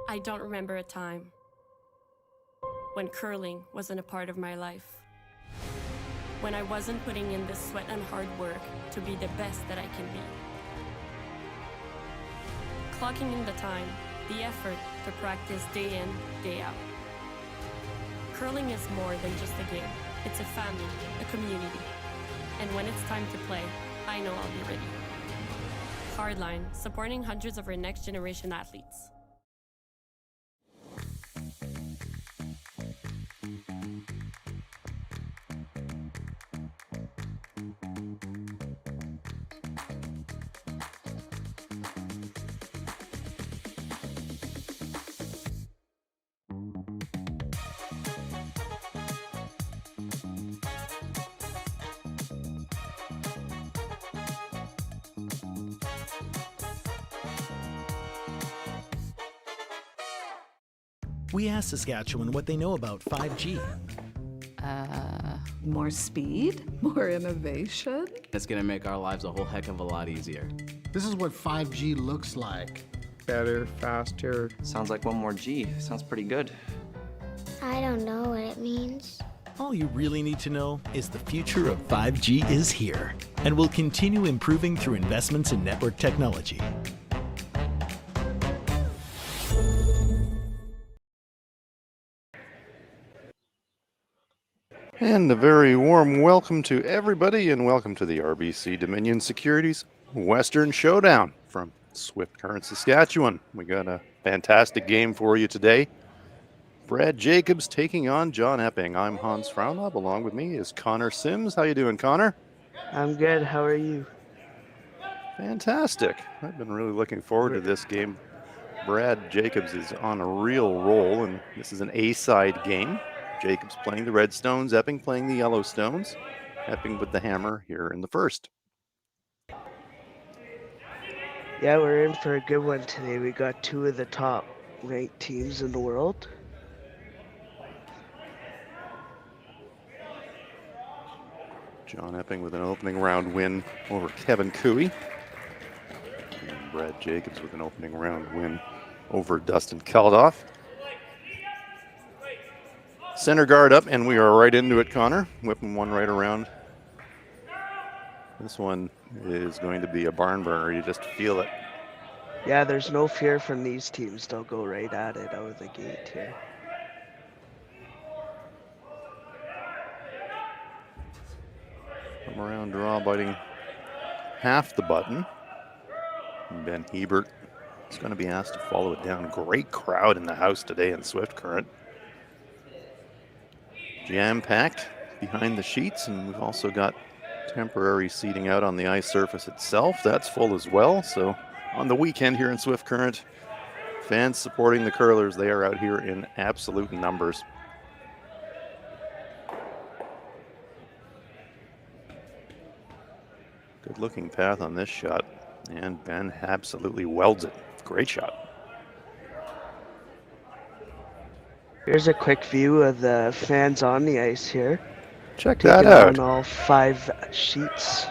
I don't remember a time when curling wasn't a part of my life. When I wasn't putting in the sweat and hard work to be the best that I can be. Clocking in the time, the effort to practice day in, day out. Curling is more than just a game. It's a family, a community. And when it's time to play, I know I'll be ready. Hardline, supporting hundreds of our next generation athletes. We asked Saskatchewan what they know about 5G. More speed, more innovation. It's gonna make our lives a whole heck of a lot easier. This is what 5G looks like. Better, faster. Sounds like one more G. Sounds pretty good. I don't know what it means. All you really need to know is the future of 5G is here and will continue improving through investments in network technology. And a very warm welcome to everybody, and welcome to the RBC Dominion Securities Western Showdown from Swift Current, Saskatchewan. We got a fantastic game for you today. Brad Jacobs taking on John Epping. I'm Hans Fraunhoff. Along with me is Connor Sims. How you doing, Connor? I'm good. How are you? Fantastic. I've been really looking forward to this game. Brad Jacobs is on a real roll, and this is an A-side game. Jacobs playing the Redstones, Epping playing the Yellowstones. Epping with the hammer here in the first. Yeah, we're in for a good one today. We got two of the top ranked teams in the world. John Epping with an opening round win over Kevin Cooey. And Brad Jacobs with an opening round win over Dustin Keldoff. Center guard up, and we are right into it, Connor. Whipping one right around. This one is going to be a barn burner. You just feel it. Yeah, there's no fear from these teams. They'll go right at it out of the gate here. Come around draw, biting half the button. And Ben Hebert is going to be asked to follow it down. Great crowd in the house today in Swift Current. Jam-packed behind the sheets, and we've also got temporary seating out on the ice surface itself. That's full as well. So on the weekend here in Swift Current, fans supporting the curlers, they are out here in absolute numbers. Good looking path on this shot, and Ben absolutely welds it. Great shot. Here's a quick view of the fans on the ice here. Check that out. On all 5 sheets.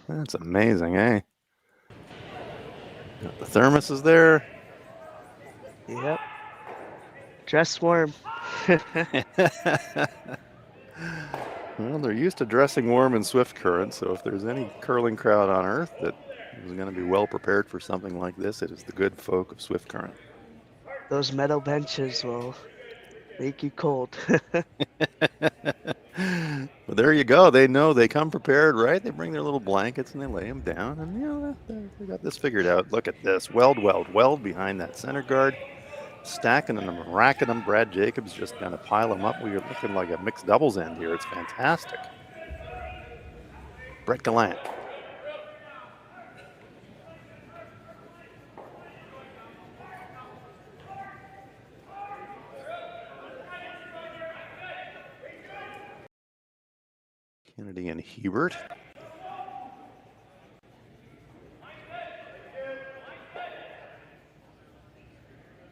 That's amazing, eh? Got the thermos is there. Yep. Dress warm. Well, they're used to dressing warm in Swift Current, so if there's any curling crowd on earth that is going to be well prepared for something like this, it is the good folk of Swift Current. Those metal benches will make you cold. Well, there you go. They know, they come prepared, right? They bring their little blankets and they lay them down, and you know, they got this figured out. Look at this. Weld behind that center guard. Stacking them and racking them. Brad Jacobs just going to pile them up. We're looking like a mixed doubles end here. It's fantastic. Brett Gallant. Kennedy and Hebert.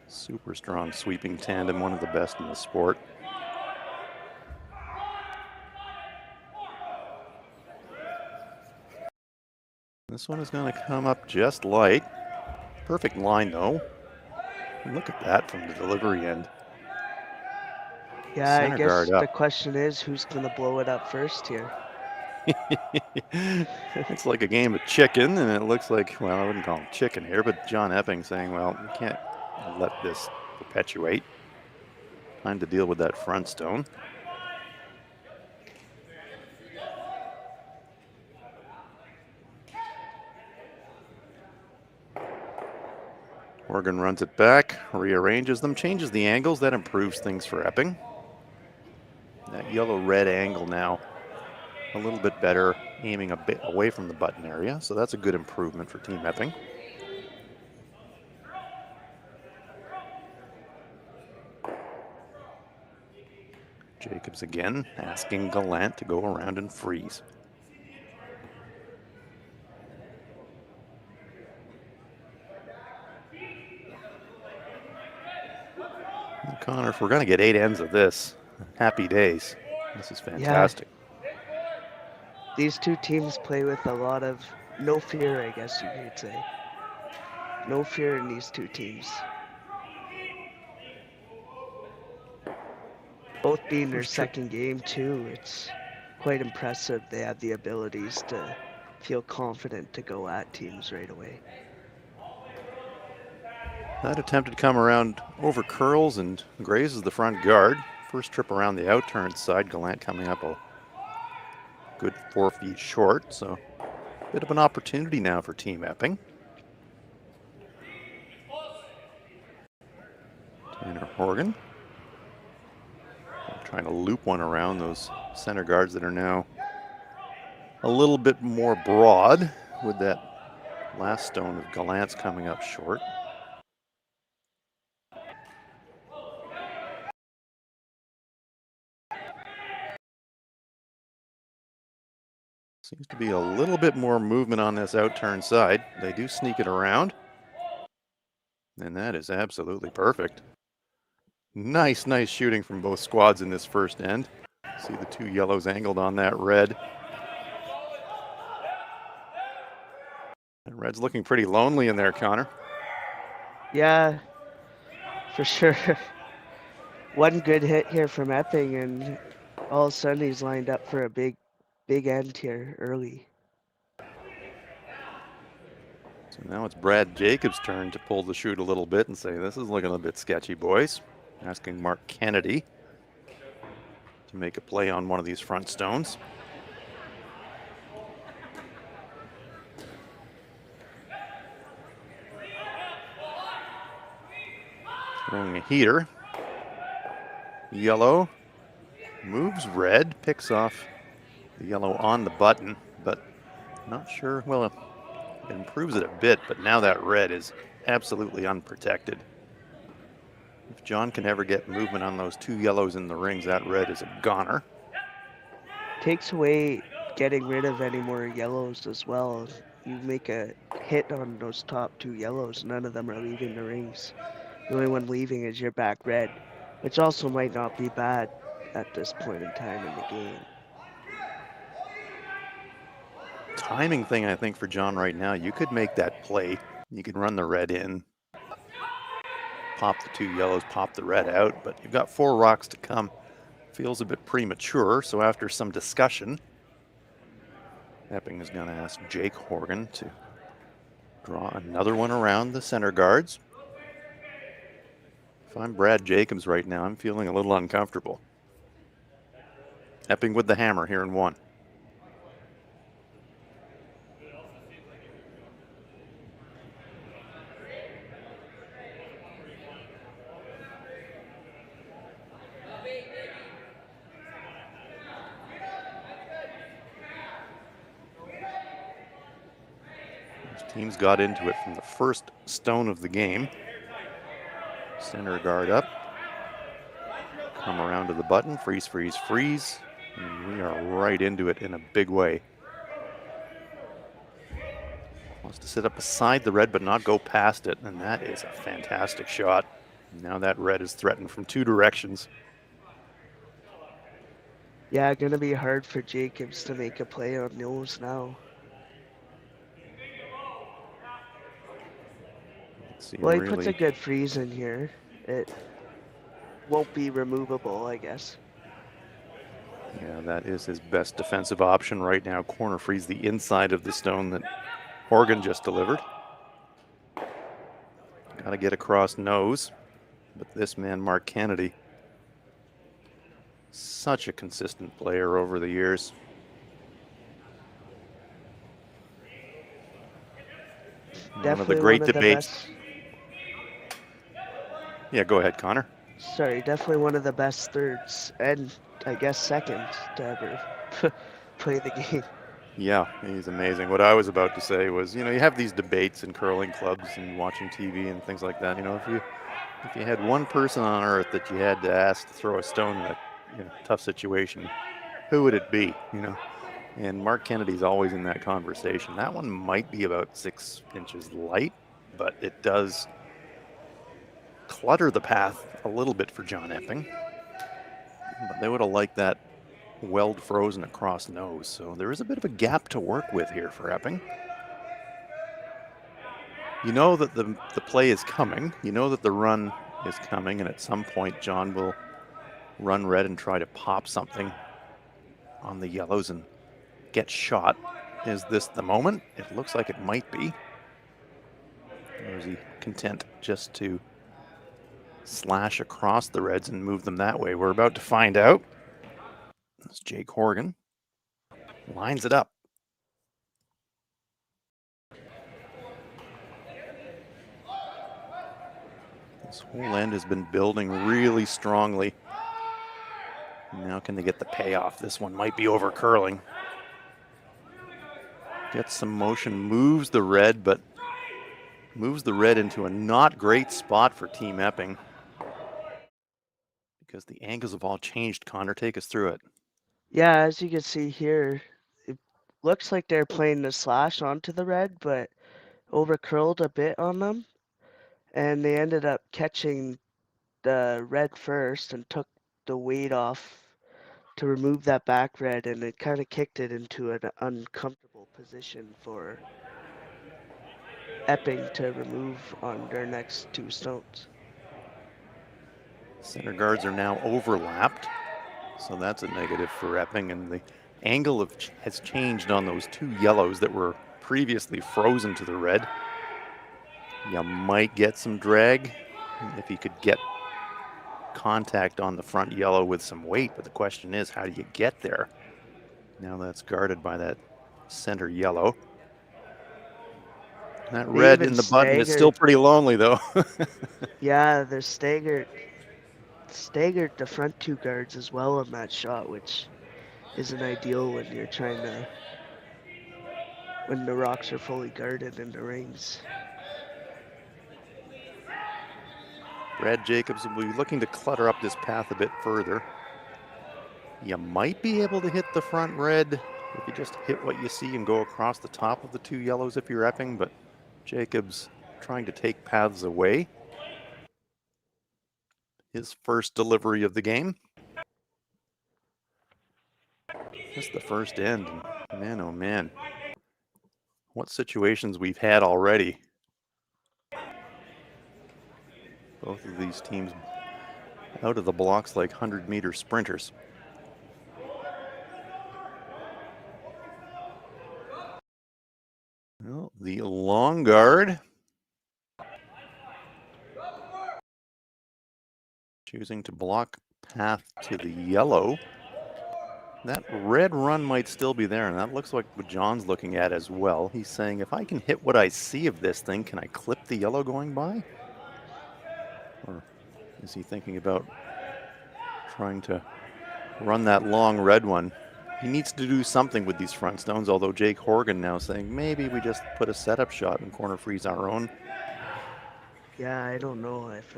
Super strong sweeping tandem, one of the best in the sport. This one is going to come up just light. Perfect line, though. And look at that from the delivery end. Yeah, Center I guess guard up. the question is who's going to blow it up first here. It's like a game of chicken, and it looks like, well, I wouldn't call him chicken here, but John Epping saying, well, we can't let this perpetuate. Time to deal with that front stone. Horgan runs it back, rearranges them, changes the angles. That improves things for Epping. That yellow-red angle now a little bit better, aiming a bit away from the button area. So that's a good improvement for Team Epping. Jacobs again, asking Gallant to go around and freeze. Connor, if we're going to get 8 ends of this, happy days. This is fantastic. Yeah. These two teams play with a lot of no fear, I guess you could say. No fear in these two teams. Both being their second game too, it's quite impressive. They have the abilities to feel confident to go at teams right away. That attempted to come around over curls and grazes the front guard. First trip around the out-turn side, Gallant coming up a good 4 feet short, so a bit of an opportunity now for Team Epping. Tanner Horgan trying to loop one around those center guards that are now a little bit more broad, with that last stone of Gallant's coming up short. Seems to be a little bit more movement on this out-turn side. They do sneak it around. And that is absolutely perfect. Nice shooting from both squads in this first end. See the two yellows angled on that red. And red's looking pretty lonely in there, Connor. Yeah, for sure. One good hit here from Epping, and all of a sudden he's lined up for a big end here early. So now it's Brad Jacobs' turn to pull the chute a little bit and say, this is looking a bit sketchy, boys. Asking Mark Kennedy to make a play on one of these front stones. Throwing a heater. Yellow moves red, picks off the yellow on the button, but not sure. Well, it improves it a bit, but now that red is absolutely unprotected. If John can ever get movement on those two yellows in the rings, that red is a goner. Takes away getting rid of any more yellows as well. You make a hit on those top two yellows, none of them are leaving the rings. The only one leaving is your back red, which also might not be bad at this point in time in the game. Timing thing, I think, for John right now. You could make that play. You could run the red in, pop the two yellows, pop the red out, but you've got 4 rocks to come. Feels a bit premature, so after some discussion, Epping is going to ask Jake Horgan to draw another one around the center guards. If I'm Brad Jacobs right now, I'm feeling a little uncomfortable. Epping with the hammer here in 1. Teams got into it from the first stone of the game. Center guard up. Come around to the button. Freeze, freeze, freeze. And we are right into it in a big way. Wants to sit up beside the red but not go past it. And that is a fantastic shot. Now that red is threatened from 2 directions. Yeah, gonna be hard for Jacobs to make a play on those now. See, Well, he really, puts a good freeze in here. It won't be removable, I guess. yeah, that is his best defensive option right now. Corner freeze the inside of the stone that Horgan just delivered. Got to get across nose. But this man, Mark Kennedy, such a consistent player over the years. One of the great debates. Yeah, go ahead, Connor. Sorry, definitely one of the best thirds, and I guess second to ever play the game. Yeah, he's amazing. What I was about to say was, you know, you have these debates in curling clubs and watching TV and things like that. You know, if you had one person on earth that you had to ask to throw a stone in a tough situation, who would it be? You know, and Mark Kennedy's always in that conversation. That one might be about 6 inches light, but it does clutter the path a little bit for John Epping. But they would have liked that weld frozen across nose. So there is a bit of a gap to work with here for Epping. You know that the play is coming. You know that the run is coming, and at some point John will run red and try to pop something on the yellows and get shot. Is this the moment? It looks like it might be. Or is he content just to slash across the reds and move them that way? We're about to find out. It's Jake Horgan. Lines it up. This whole end has been building really strongly. Now can they get the payoff? This one might be over curling. Gets some motion, moves the red, but moves the red into a not great spot for Team Epping. Because the angles have all changed. Connor, take us through it. Yeah, as you can see here, it looks like they're playing the slash onto the red, but over curled a bit on them. And they ended up catching the red first and took the weight off to remove that back red, and it kind of kicked it into an uncomfortable position for Epping to remove on their next two stones. Center guards are now overlapped, so that's a negative for Epping, and the angle has changed on those two yellows that were previously frozen to the red. You might get some drag if you could get contact on the front yellow with some weight, but the question is, how do you get there? Now that's guarded by that center yellow. That red in the button is still pretty lonely, though. Yeah, they're staggered the front two guards as well on that shot, which isn't ideal when you're trying to, when the rocks are fully guarded in the rings. Brad Jacobs will be looking to clutter up this path a bit further. You might be able to hit the front red if you just hit what you see and go across the top of the two yellows if you're Epping, but Jacobs trying to take paths away. His first delivery of the game. Just the first end. Man, oh man. What situations we've had already. Both of these teams out of the blocks like 100-meter sprinters. Well, the long guard choosing to block path to the yellow. That red run might still be there, and that looks like what John's looking at as well. He's saying, if I can hit what I see of this thing, can I clip the yellow going by? Or is he thinking about trying to run that long red one? He needs to do something with these front stones, although Jake Horgan now saying maybe we just put a setup shot and corner freeze our own. Yeah, I don't know. If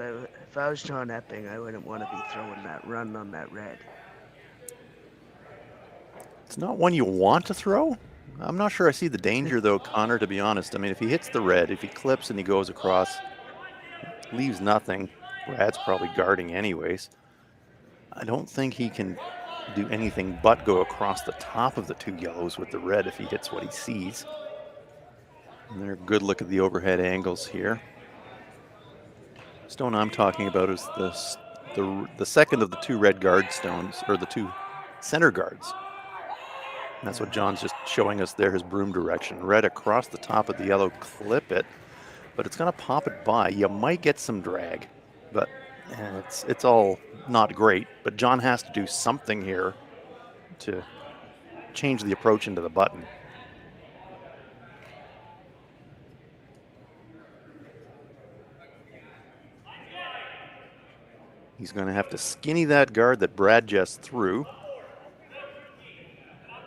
I was John Epping, I wouldn't want to be throwing that run on that red. It's not one you want to throw. I'm not sure I see the danger, though, Connor, to be honest. I mean, if he hits the red, if he clips and he goes across, leaves nothing. Brad's probably guarding anyways. I don't think he can do anything but go across the top of the two yellows with the red if he hits what he sees. And they're a good look at the overhead angles here. stone I'm talking about is the second of the two red guard stones, or the two center guards. And that's what John's just showing us there, his broom direction. Red across the top of the yellow, clip it, but it's going to pop it by. You might get some drag, but it's all not great. But John has to do something here to change the approach into the button. He's going to have to skinny that guard that Brad just threw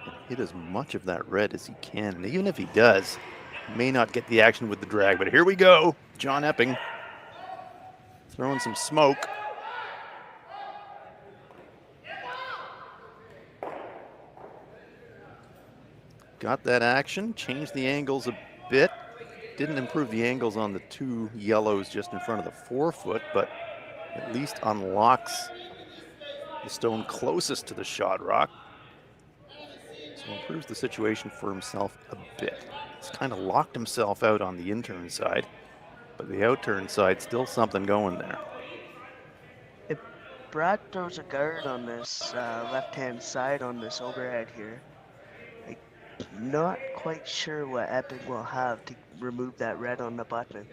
and hit as much of that red as he can. And even if he does, he may not get the action with the drag. But here we go. John Epping throwing some smoke. Got that action, changed the angles a bit. Didn't improve the angles on the two yellows just in front of the 4-foot, but at least unlocks the stone closest to the shot rock. So improves the situation for himself a bit. He's kind of locked himself out on the in-turn side, but the out-turn side, still something going there. If Brad throws a guard on this left-hand side on this overhead here, I'm not quite sure what Epping will have to remove that red on the button.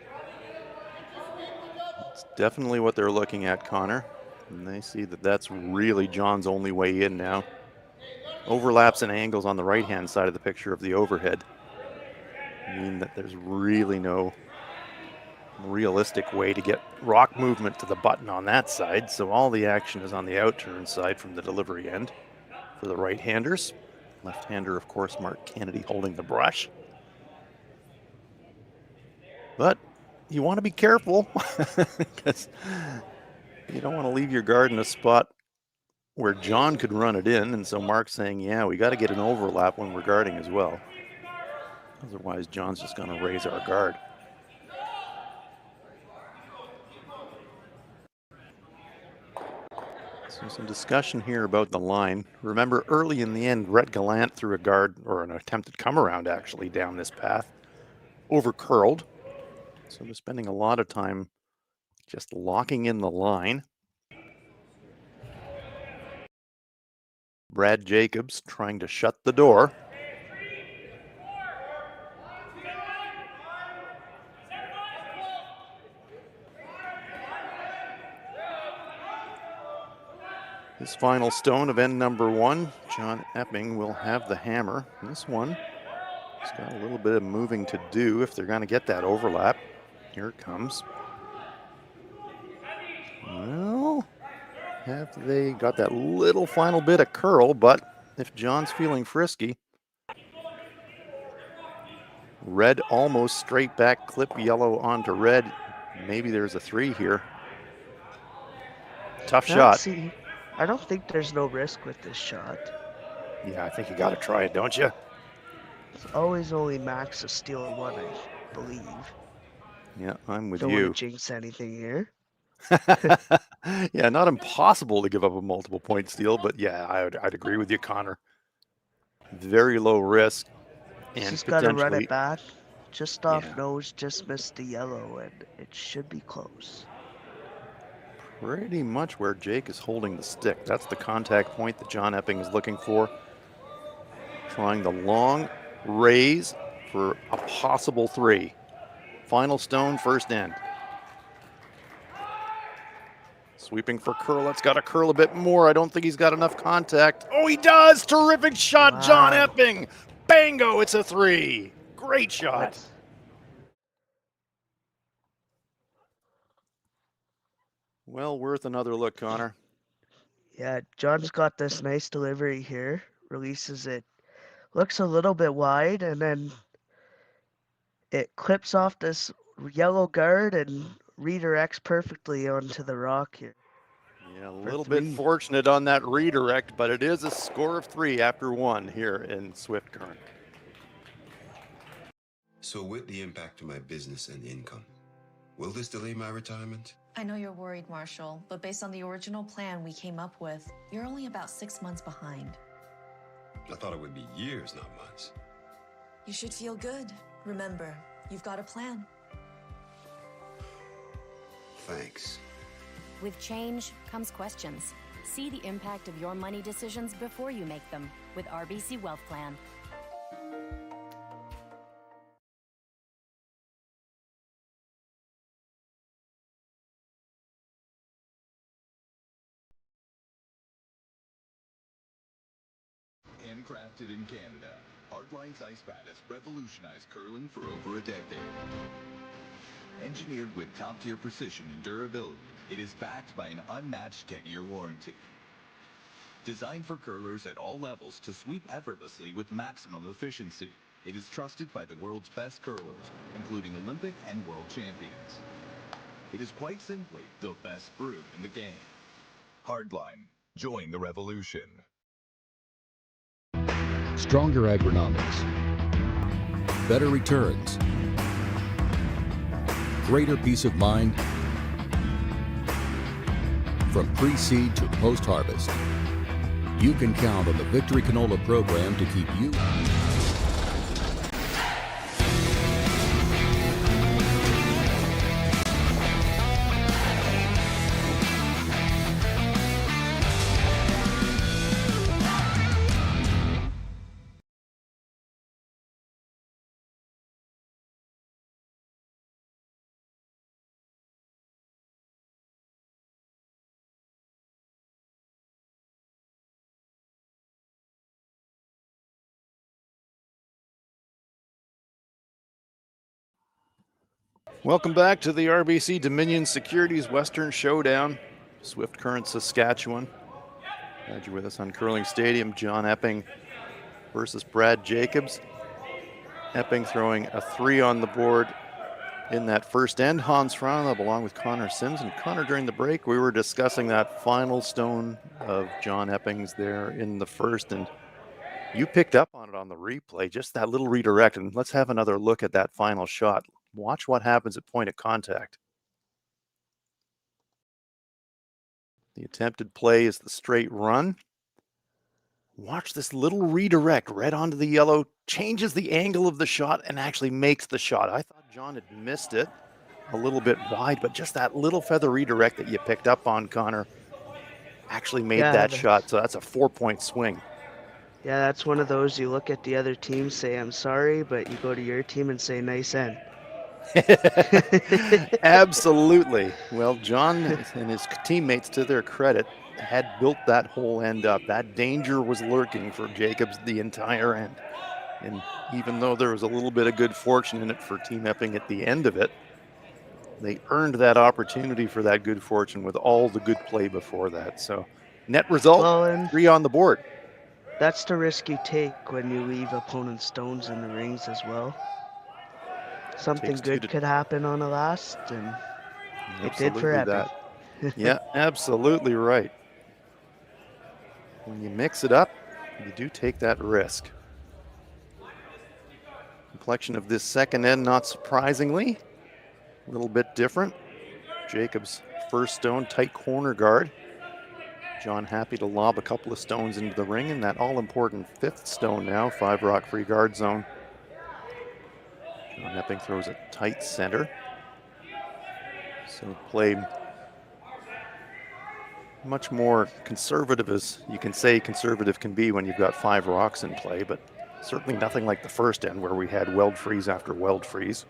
It's definitely what they're looking at, Connor. And they see that that's really John's only way in now. Overlaps and angles on the right-hand side of the picture of the overhead mean that there's really no realistic way to get rock movement to the button on that side. So all the action is on the out-turn side from the delivery end for the right-handers. Left-hander, of course, Mark Kennedy holding the brush. But you want to be careful because you don't want to leave your guard in a spot where John could run it in. And so Mark's saying, yeah, we got to get an overlap when we're guarding as well. Otherwise, John's just going to raise our guard. So some discussion here about the line. Remember, early in the end, Rhett Gallant threw a guard, or an attempted come around actually, down this path, over curled. So they're spending a lot of time just locking in the line. Brad Jacobs trying to shut the door. His final stone of end number 1, John Epping will have the hammer. This one, it's got a little bit of moving to do if they're going to get that overlap. Here it comes. Well, have they got that little final bit of curl, but if John's feeling frisky, red almost straight back, clip yellow onto red. Maybe there's a 3 here. Tough shot. I don't think there's no risk with this shot. Yeah, I think you got to try it, don't you? It's always only max a steal 1, I believe. Yeah, I'm with Don't you. want to jinx anything here. Yeah, not impossible to give up a multiple point steal, but yeah, I'd agree with you, Connor. Very low risk, and Just got to run potentially it back. Just off nose, just missed the yellow, and it should be close. pretty much where Jake is holding the stick. That's the contact point that John Epping is looking for. Trying the long raise for a possible 3. Final stone, first end. Sweeping for curl. It's got to curl a bit more. I don't think he's got enough contact. Oh, he does! Terrific shot, wow. John Epping. Bango, it's a 3. Great shot. Well worth another look, Connor. Yeah, John's got this nice delivery here. Releases it. Looks a little bit wide, and then it clips off this yellow guard and redirects perfectly onto the rock here. Yeah, a little bit fortunate on that redirect, but it is a score of 3 after 1 here in Swift Current. So with the impact to my business and income, will this delay my retirement? I know you're worried, Marshall, but based on the original plan we came up with, you're only about 6 months behind. I thought it would be years, not months. You should feel good. Remember, you've got a plan. Thanks. With change comes questions. See the impact of your money decisions before you make them with RBC Wealth Plan. Handcrafted in Canada, Hardline's Ice Pad has revolutionized curling for over a decade. Engineered with top-tier precision and durability, it is backed by an unmatched 10-year warranty. Designed for curlers at all levels to sweep effortlessly with maximum efficiency, it is trusted by the world's best curlers, including Olympic and world champions. It is quite simply the best brew in the game. Hardline. Join the revolution. Stronger agronomics, better returns, greater peace of mind from pre-seed to post-harvest. You can count on the Victory Canola program to keep you Welcome back to the RBC Dominion Securities Western Showdown, Swift Current, Saskatchewan. Glad you're with us on Curling Stadium. John Epping versus Brad Jacobs. Epping throwing a 3 on the board in that first end. Hans Franab along with Connor Sims. And Connor, during the break, we were discussing that final stone of John Epping's there in the first, and you picked up on it on the replay, just that little redirect. And let's have another look at that final shot. Watch what happens at point of contact. The attempted play is the straight run. Watch this little redirect right onto the yellow, changes the angle of the shot and actually makes the shot. I thought John had missed it a little bit wide, but just that little feather redirect that you picked up on, Connor, actually made that shot. So that's a 4-point swing. Yeah, that's one of those you look at the other team, say, I'm sorry, but you go to your team and say, nice end. Absolutely. Well, John and his teammates, to their credit, had built that whole end up. That danger was lurking for Jacobs the entire end. And even though there was a little bit of good fortune in it for Team Epping at the end of it, they earned that opportunity for that good fortune with all the good play before that. So net result, 3 on the board. That's the risk you take when you leave opponent stones in the rings as well. Something good could happen on the last, and it did for Epping. Yeah, absolutely right. When you mix it up, you do take that risk. Complexion of this second end, not surprisingly, a little bit different. Jacobs' first stone, tight corner guard. John happy to lob a couple of stones into the ring, and that all-important 5th stone now, 5 rock free guard zone. John Epping throws a tight center. So play much more conservative, as you can say conservative can be when you've got 5 rocks in play, but certainly nothing like the first end where we had weld freeze after weld freeze.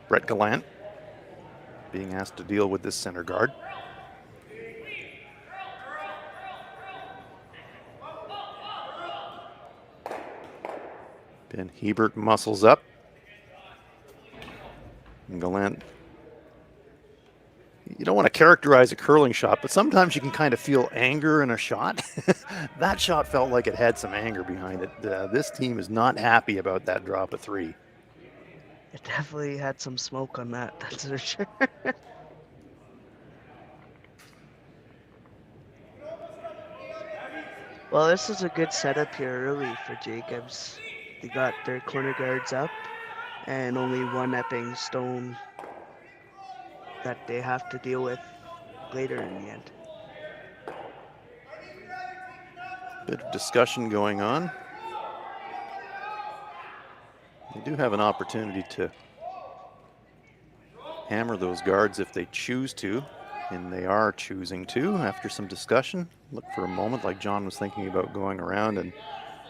Brett Gallant being asked to deal with this center guard. Ben Hebert muscles up. And Gallant, you don't want to characterize a curling shot, but sometimes you can kind of feel anger in a shot. That shot felt like it had some anger behind it. This team is not happy about that drop of 3. It definitely had some smoke on that, that's for sure. Well, this is a good setup here early for Jacobs. They got their corner guards up and only one Epping stone that they have to deal with later in the end. Bit of discussion going on. They do have an opportunity to hammer those guards if they choose to, and they are choosing to after some discussion. Look for a moment like John was thinking about going around, and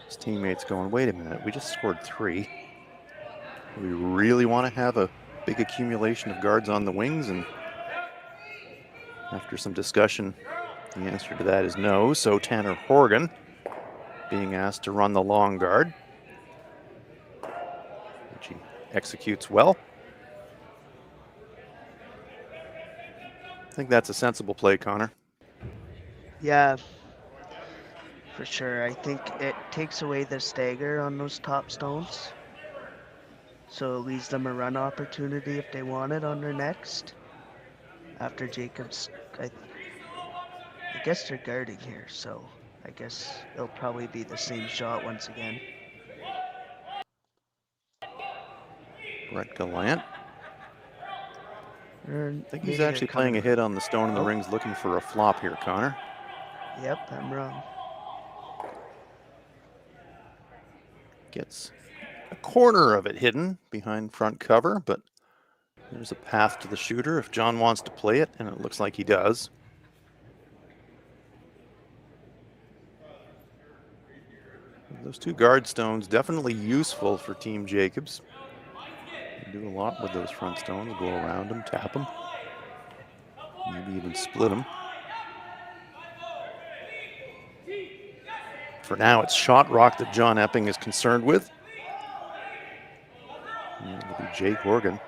his teammates going, wait a minute, we just scored 3. We really want to have a big accumulation of guards on the wings? And after some discussion, the answer to that is no. So Tanner Horgan being asked to run the long guard, which he executes well. I think that's a sensible play, Connor. Yeah, for sure. I think it takes away the stagger on those top stones. So it leaves them a run opportunity if they want it on their next. After Jacobs, I guess they're guarding here, so I guess it'll probably be the same shot once again. Brett Gallant. I think he's Maybe actually playing a hit on the stone in the rings, looking for a flop here, Connor. Yep, I'm wrong. Gets a corner of it hidden behind front cover, but there's a path to the shooter if John wants to play it, and it looks like he does. Those 2 guard stones definitely useful for Team Jacobs. They do a lot with those front stones, go around them, tap them, maybe even split them. For now, it's shot rock that John Epping is concerned with. And it'll be Jake Horgan.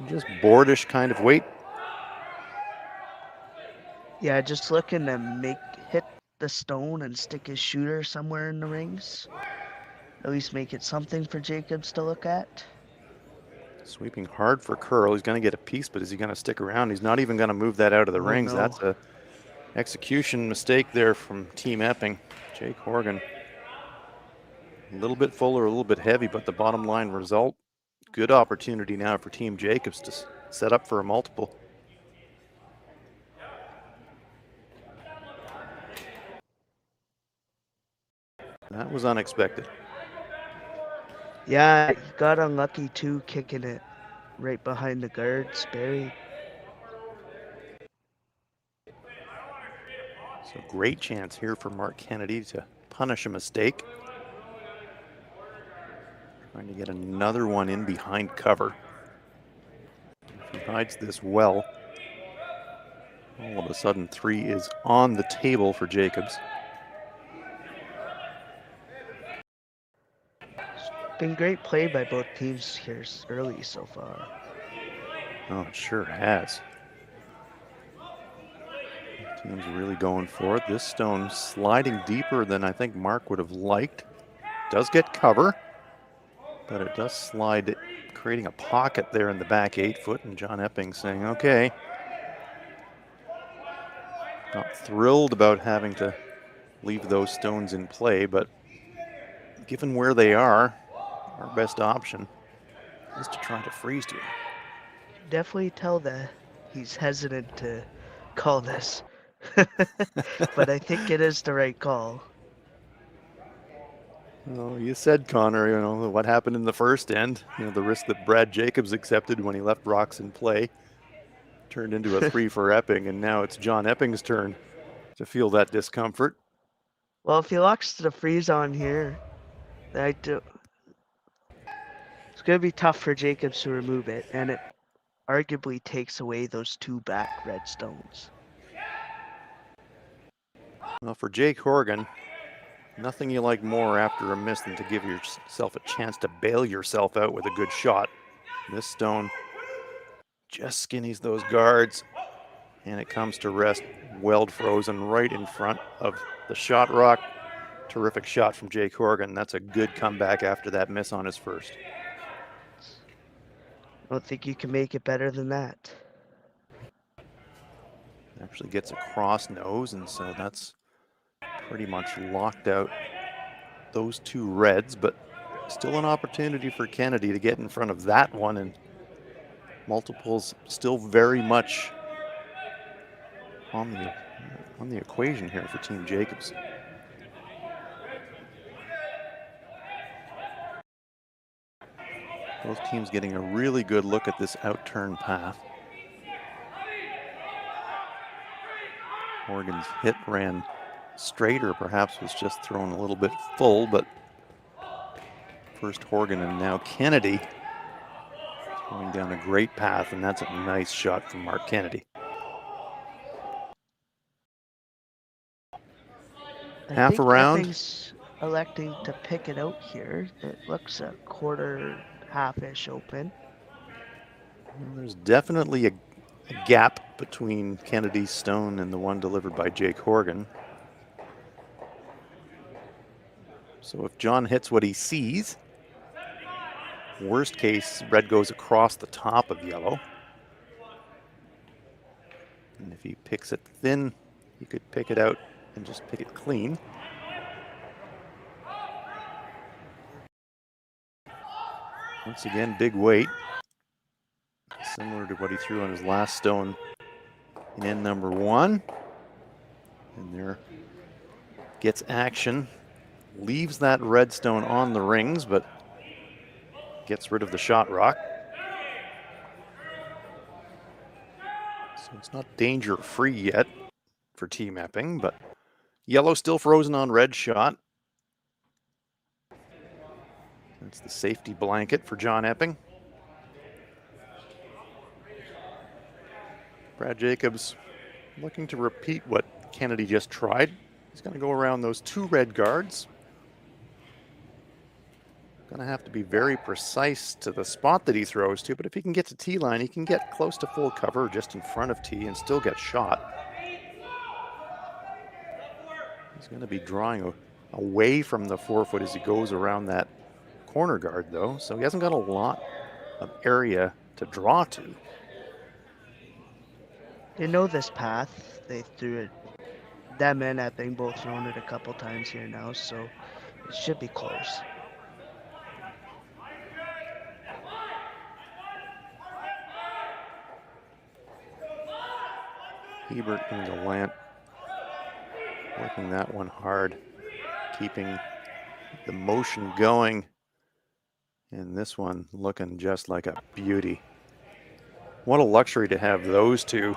Just boardish kind of weight. Yeah, just looking to hit the stone and stick his shooter somewhere in the rings. At least make it something for Jacobs to look at. Sweeping hard for curl. He's going to get a piece, but is he going to stick around? He's not even going to move that out of the rings. No. That's a execution mistake there from Team Epping. Jake Horgan, a little bit fuller, a little bit heavy, but the bottom line result, good opportunity now for Team Jacobs to set up for a multiple. That was unexpected. Yeah, he got unlucky too, kicking it right behind the guards, buried. So great chance here for Mark Kennedy to punish a mistake. Trying to get another one in behind cover. If he hides this well, all of a sudden 3 is on the table for Jacobs. Been great play by both teams here early so far. Oh, it sure has. Team's really going for it. This stone sliding deeper than I think Mark would have liked. Does get cover, but it does slide, creating a pocket there in the back 8 foot, and John Epping saying, okay. Not thrilled about having to leave those stones in play, but given where they are, our best option is to try to freeze to him. Definitely tell that he's hesitant to call this. But I think it is the right call. Well, you said, Connor, what happened in the first end, the risk that Brad Jacobs accepted when he left rocks in play turned into a 3 for Epping, and now it's John Epping's turn to feel that discomfort. Well, if he locks the freeze on here, it's going to be tough for Jacobs to remove it, and it arguably takes away those 2 back red stones. Well, for Jake Horgan, nothing you like more after a miss than to give yourself a chance to bail yourself out with a good shot. This stone just skinnies those guards, and it comes to rest, weld frozen right in front of the shot rock. Terrific shot from Jake Horgan. That's a good comeback after that miss on his first. I don't think you can make it better than that. Actually gets a cross nose, and so that's pretty much locked out those 2 reds, but still an opportunity for Kennedy to get in front of that one, and multiples still very much on the equation here for Team Jacobs. Both teams getting a really good look at this outturn path. Horgan's hit ran straight, or perhaps was just thrown a little bit full, but first Horgan and now Kennedy going down a great path, and that's a nice shot from Mark Kennedy. Half a round. Epping's electing to pick it out here. It looks a quarter, half-ish open. Well, there's definitely a gap between Kennedy's stone and the one delivered by Jake Horgan. So if John hits what he sees, worst case, red goes across the top of yellow. And if he picks it thin, he could pick it out and just pick it clean. Once again, big weight. Similar to what he threw on his last stone in end number 1. And there gets action. Leaves that red stone on the rings, but gets rid of the shot rock. So it's not danger free yet for Team Epping, but yellow still frozen on red shot. That's the safety blanket for John Epping. Brad Jacobs looking to repeat what Kennedy just tried. He's going to go around those 2 red guards. Going to have to be very precise to the spot that he throws to, but if he can get to T line, he can get close to full cover just in front of T and still get shot. He's going to be drawing away from the 4-foot as he goes around that corner guard, though, so he hasn't got a lot of area to draw to. They know this path. They threw it. Them and Epping both thrown it a couple times here now, so it should be close. Hebert and Gallant working that one hard, keeping the motion going. And this one looking just like a beauty. What a luxury to have those two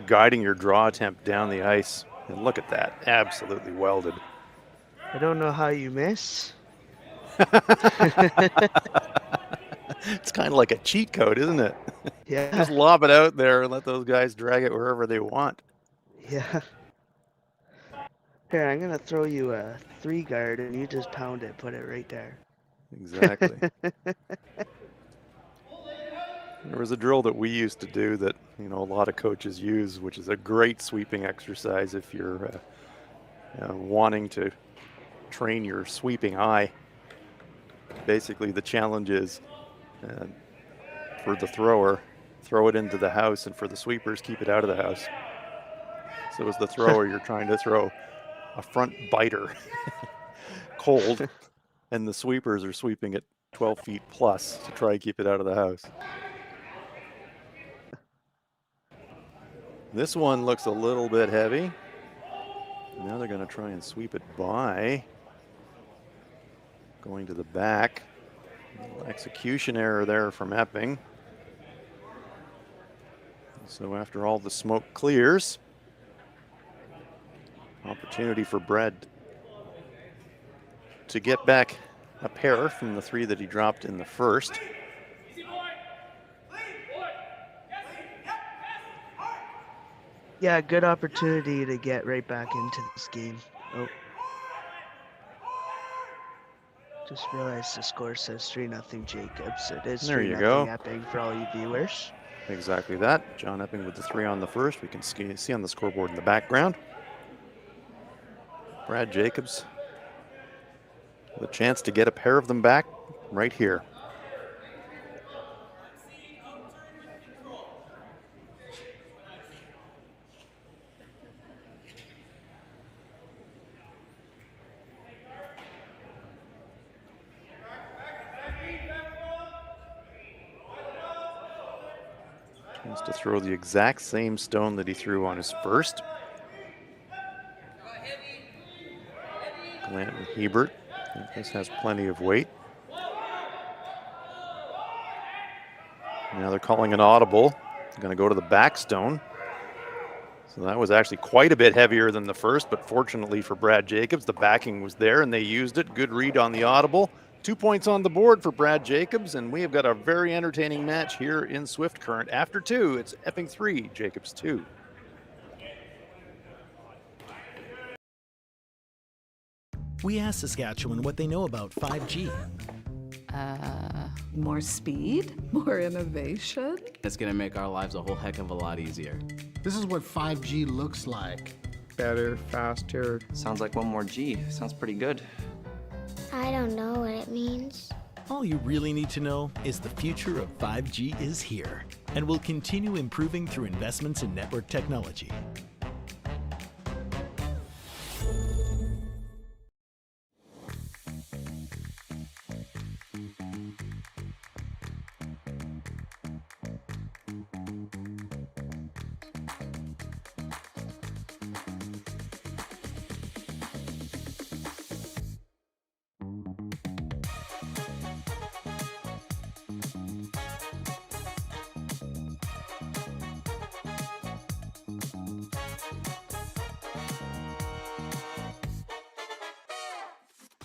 guiding your draw attempt down the ice. And look at that, absolutely welded. I don't know how you miss. It's kind of like a cheat code, isn't it? Yeah. Just lob it out there and let those guys drag it wherever they want. Yeah. Here, I'm going to throw you a 3 guard and you just pound it, put it right there. Exactly. There was a drill that we used to do that, you know, a lot of coaches use, which is a great sweeping exercise if you're wanting to train your sweeping eye. Basically, the challenge is for the thrower, throw it into the house, and for the sweepers, keep it out of the house. So as the thrower, you're trying to throw a front biter cold, and the sweepers are sweeping it 12 feet plus to try and keep it out of the house. This one looks a little bit heavy. Now they're going to try and sweep it by. Going to the back. Execution error there from Epping. So after all the smoke clears, opportunity for Brad to get back a pair from the 3 that he dropped in the first. Yeah, good opportunity to get right back into this game. Oh. Just realized the score says 3-0 Jacobs. It is 3-0 Epping for all you viewers. Exactly that. John Epping with the 3 on the first. We can see on the scoreboard in the background. Brad Jacobs with a chance to get a pair of them back right here. Tries to throw the exact same stone that he threw on his first. Gallant and Hebert. This has plenty of weight. Now they're calling an audible. Going to go to the back stone. So that was actually quite a bit heavier than the first, but fortunately for Brad Jacobs, the backing was there and they used it. Good read on the audible. 2 points on the board for Brad Jacobs, and we have got a very entertaining match here in Swift Current. After 2, it's Epping 3, Jacobs 2. We asked Saskatchewan what they know about 5G. More speed, more innovation. It's gonna make our lives a whole heck of a lot easier. This is what 5G looks like. Better, faster. Sounds like one more G. Sounds pretty good. I don't know what it means. All you really need to know is the future of 5G is here and will continue improving through investments in network technology.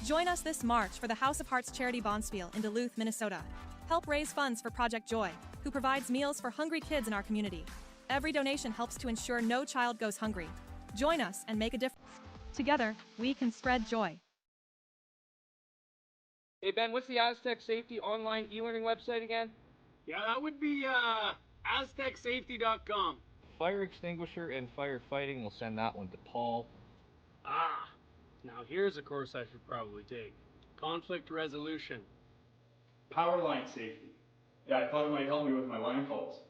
Join us this March for the House of Hearts Charity Bonspiel in Duluth, Minnesota. Help raise funds for Project Joy, who provides meals for hungry kids in our community. Every donation helps to ensure no child goes hungry. Join us and make a difference. Together, we can spread joy. Hey Ben, what's the Aztec Safety online e-learning website again? Yeah, that would be aztecsafety.com. Fire extinguisher and firefighting, we'll send that one to Paul. Ah, now here's a course I should probably take. Conflict resolution. Power line safety. Yeah, I thought it might help me with my line calls.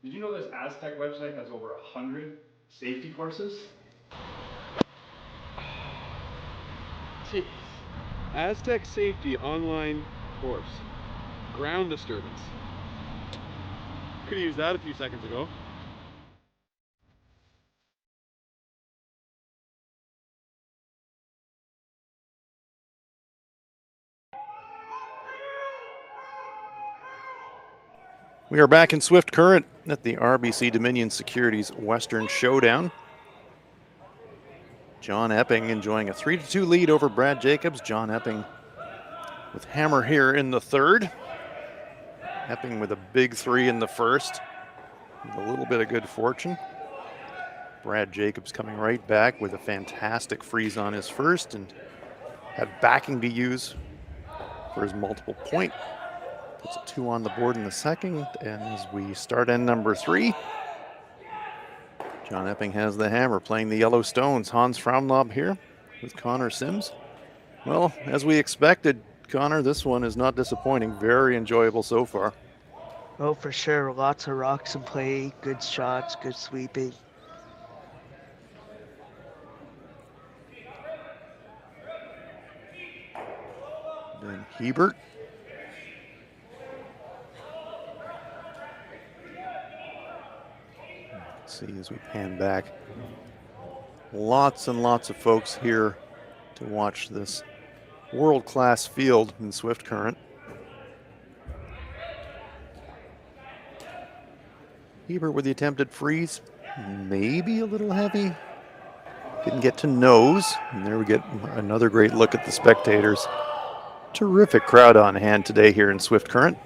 Did you know this Aztec website has over 100 safety courses? Jeez. Aztec Safety online course. Ground disturbance. Could have used that a few seconds ago. We are back in Swift Current at the RBC Dominion Securities Western Showdown. John Epping enjoying a 3-2 lead over Brad Jacobs. John Epping with hammer here in the third. Epping with a big 3 in the first. With a little bit of good fortune. Brad Jacobs coming right back with a fantastic freeze on his first and had backing to use for his multiple point. Puts a 2 on the board in the second, and as we start end number 3, John Epping has the hammer playing the yellow stones. Hans Fraumlob here with Connor Sims. Well, as we expected, Connor, this one is not disappointing. Very enjoyable so far. Oh, for sure. Lots of rocks in play, good shots, good sweeping. Then Hebert. See as we pan back, lots and lots of folks here to watch this world-class field in Swift Current. Hebert with the attempted freeze, maybe a little heavy. Didn't get to nose, and there we get another great look at the spectators. Terrific crowd on hand today here in Swift Current.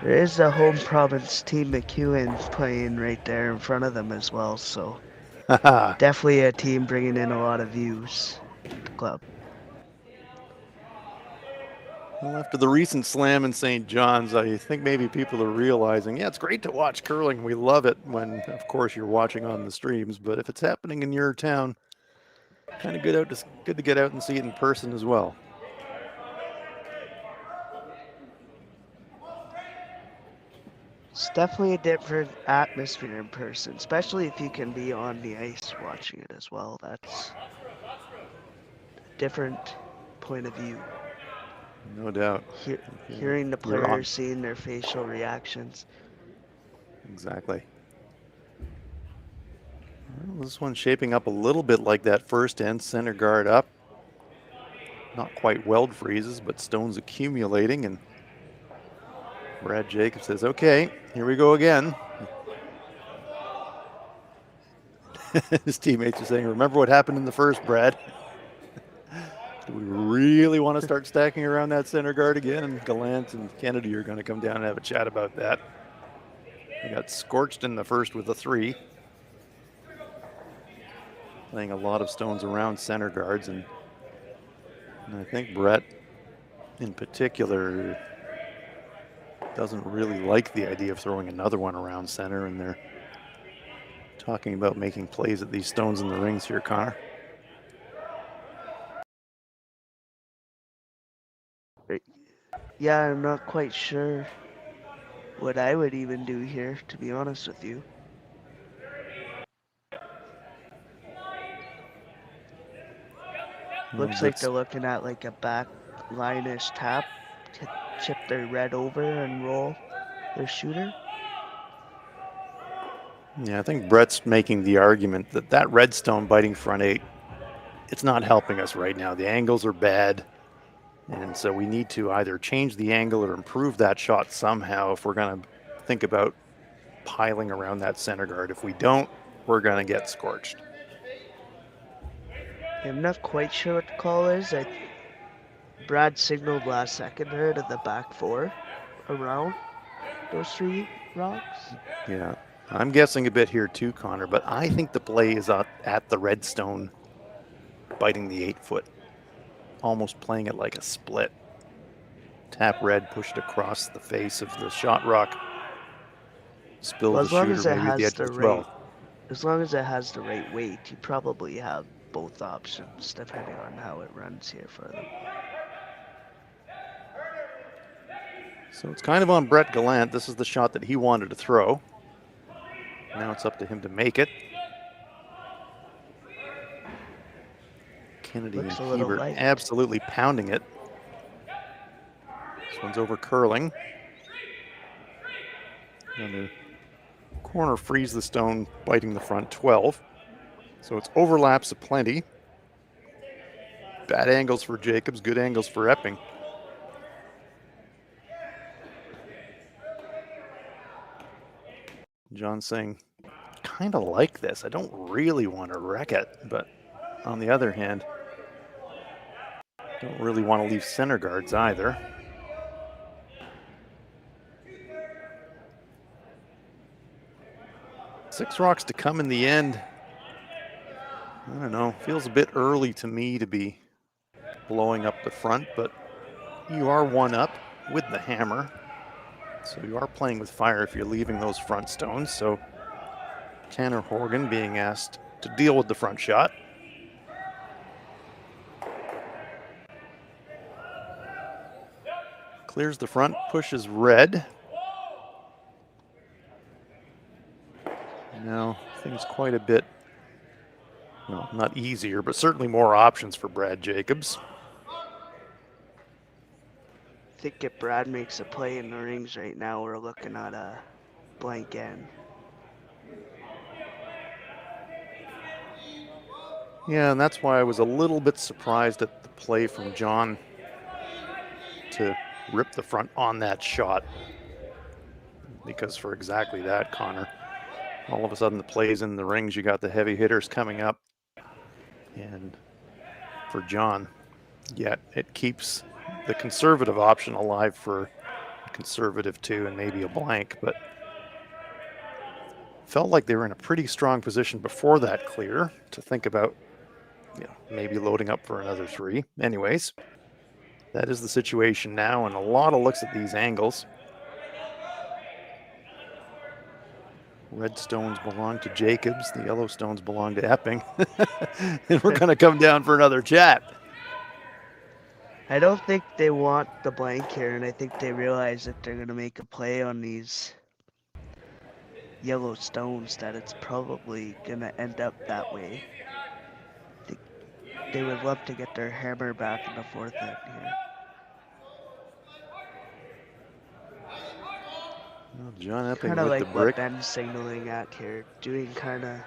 There is a home province team McEwen playing right there in front of them as well, so definitely a team bringing in a lot of views to the club. Well, after the recent slam in St. John's, I think maybe people are realizing, yeah, it's great to watch curling. We love it when, of course, you're watching on the streams, but if it's happening in your town, kind of good to get out and see it in person as well. It's definitely a different atmosphere in person, especially if you can be on the ice watching it as well. That's a different point of view. No doubt. Hearing the players, seeing their facial reactions. Exactly. Well, this one's shaping up a little bit like that first end, center guard up. Not quite weld freezes, but stones accumulating, and Brad Jacobs says, okay, here we go again. His teammates are saying, remember what happened in the first, Brad? Do we really want to start stacking around that center guard again? And Gallant and Kennedy are going to come down and have a chat about that. They got scorched in the first with a 3. Playing a lot of stones around center guards. And I think Brett, in particular, doesn't really like the idea of throwing another one around center. And they're talking about making plays at these stones in the rings here, Connor. Yeah, I'm not quite sure what I would even do here, to be honest with you. Looks like they're looking at like a back line-ish tap to chip their red over and roll their shooter. Yeah, I think Brett's making the argument that that redstone biting front 8, it's not helping us right now. The angles are bad. And so we need to either change the angle or improve that shot somehow if we're going to think about piling around that center guard. If we don't, we're going to get scorched. I'm not quite sure what the call is. Brad signaled last second there to the back 4 around those 3 rocks. Yeah, I'm guessing a bit here too, Connor, but I think the play is at the redstone biting the 8-foot. Almost playing it like a split. Tap red, pushed across the face of the shot rock. Spill the shooter maybe at the edge of the 12. As long as it has the right weight, you probably have both options depending on how it runs here for them. So it's kind of on Brett Gallant. This is the shot that he wanted to throw. Now it's up to him to make it. Kennedy and Hebert absolutely pounding it. This one's over curling. And the corner frees the stone, biting the front 12. So it's overlaps aplenty. Bad angles for Jacobs, good angles for Epping. John saying, kind of like this. I don't really want to wreck it, but on the other hand, don't really want to leave center guards either. Six rocks to come in the end. I don't know, feels a bit early to me to be blowing up the front, but you are one up with the hammer. So you are playing with fire if you're leaving those front stones. So Tanner Horgan being asked to deal with the front shot. Clears the front, pushes red. Now things quite a bit, well, not easier, but certainly more options for Brad Jacobs. I think if Brad makes a play in the rings right now, we're looking at a blank end. Yeah, and that's why I was a little bit surprised at the play from John to rip the front on that shot. Because for exactly that, Connor, all of a sudden the plays in the rings, you got the heavy hitters coming up. And for John, yeah, it keeps the conservative option alive for a conservative 2 and maybe a blank, but felt like they were in a pretty strong position before that clear to think about, you know, maybe loading up for another 3. Anyways, that is the situation now, and a lot of looks at these angles. Red stones belong to Jacobs, the yellow stones belong to Epping. And we're going to come down for another chat. I don't think they want the blank here, and I think they realize that they're going to make a play on these yellow stones, that it's probably going to end up that way. I think they would love to get their hammer back in the 4th end here. Well, John Epping Kind of with like the brick. what Ben's signaling at here, doing kind of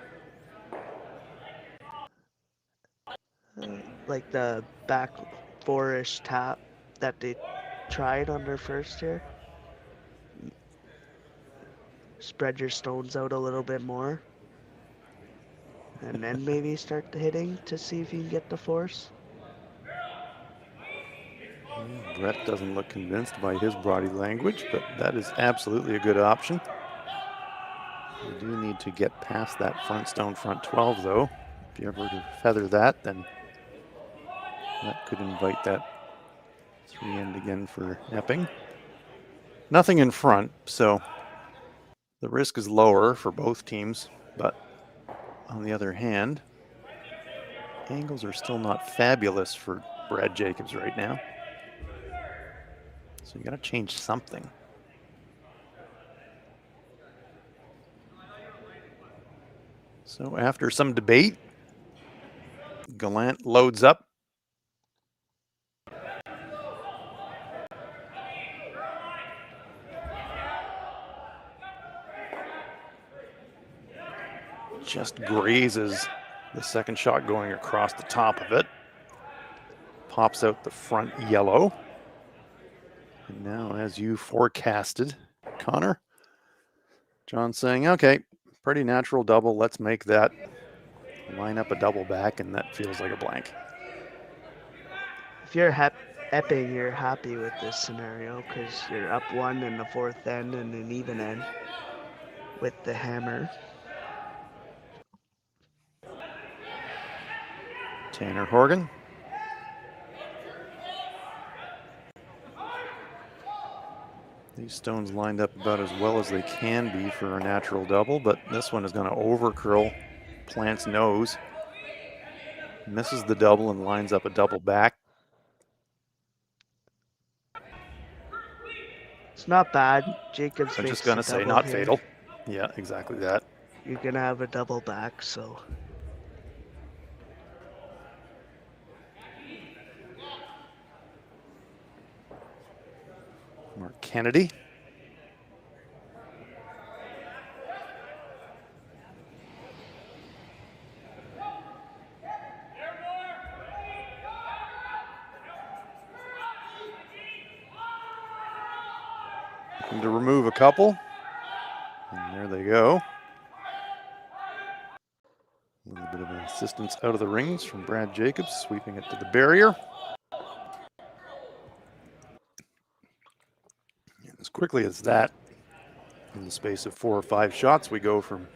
like the back 4-ish tap that they tried on their first here. spread your stones out a little bit more. And then maybe start the hitting to see if you can get the force. Brett doesn't look convinced by his body language, but that is absolutely a good option. You do need to get past that front stone, front 12, though. If you ever feather that, then that could invite that 3-end again for Epping. Nothing in front, so the risk is lower for both teams, but on the other hand, angles are still not fabulous for Brad Jacobs right now. So you got to change something. So after some debate, Gallant loads up. Just grazes the second shot going across the top of it. Pops out the front yellow. And now, as you forecasted, Connor, John's saying, okay, pretty natural double. Let's make that line up a double back, and that feels like a blank. If you're Epping, you're happy with this scenario because you're up 1 in the 4th end and an even end with the hammer. Tanner Horgan. These stones lined up about as well as they can be for a natural double, but this one is going to overcurl Plant's nose. Misses the double and lines up a double back. It's not bad. Jacobs I'm makes just going to a say double not here. fatal. Yeah, exactly that. You're going to have a double back, so. Mark Kennedy. Looking to remove a couple. And there they go. A little bit of assistance out of the rings from Brad Jacobs, sweeping it to the barrier. As quickly as that, in the space of 4 or 5 shots, we go from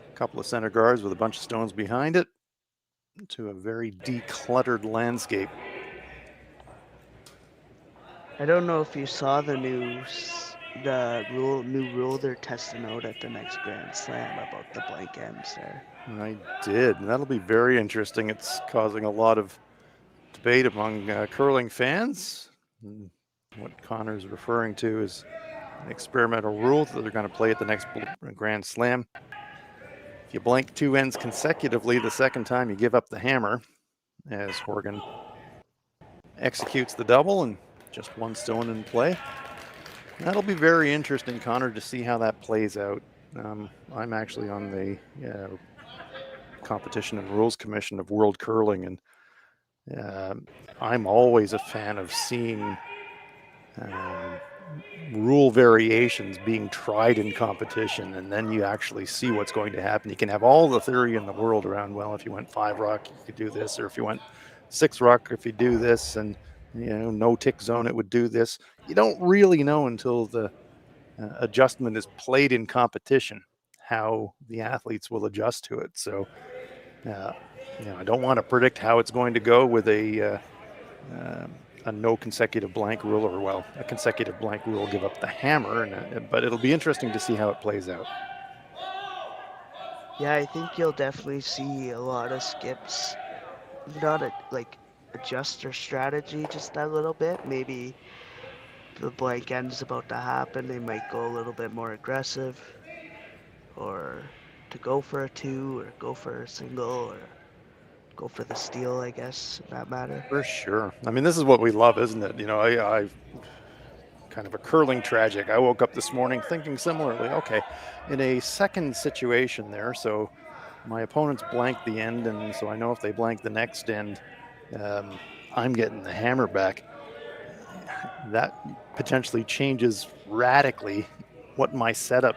a couple of center guards with a bunch of stones behind it to a very decluttered landscape. I don't know if you saw the new rule they're testing out at the next Grand Slam about the blank ends there. I did, and that'll be very interesting. It's causing a lot of debate among curling fans. What Connor's referring to is an experimental rule that they're going to play at the next Grand Slam. If you blank 2 ends consecutively, the second time you give up the hammer, as Horgan executes the double and just 1 stone in play. That'll be very interesting, Connor, to see how that plays out. I'm actually on the Competition and Rules Commission of World Curling, and I'm always a fan of seeing rule variations being tried in competition, and then you actually see what's going to happen. You can have all the theory in the world around, well, if you went 5 ruck, you could do this, or if you went 6 ruck, if you do this, and no tick zone, it would do this. You don't really know until the adjustment is played in competition how the athletes will adjust to it. So, I don't want to predict how it's going to go with a no consecutive blank rule, or well, a consecutive blank rule will give up the hammer, but it'll be interesting to see how it plays out. Yeah, I think you'll definitely see a lot of skips. Not adjust their strategy just a little bit. Maybe the blank end is about to happen, they might go a little bit more aggressive, or to go for a 2, or go for a single, or go for the steal, I guess, in that matter. For sure. I mean, this is what we love, isn't it? I've kind of a curling tragic. I woke up this morning thinking similarly, okay, in a second situation there, so my opponents blank the end, and so I know if they blank the next end, I'm getting the hammer back. That potentially changes radically what my setup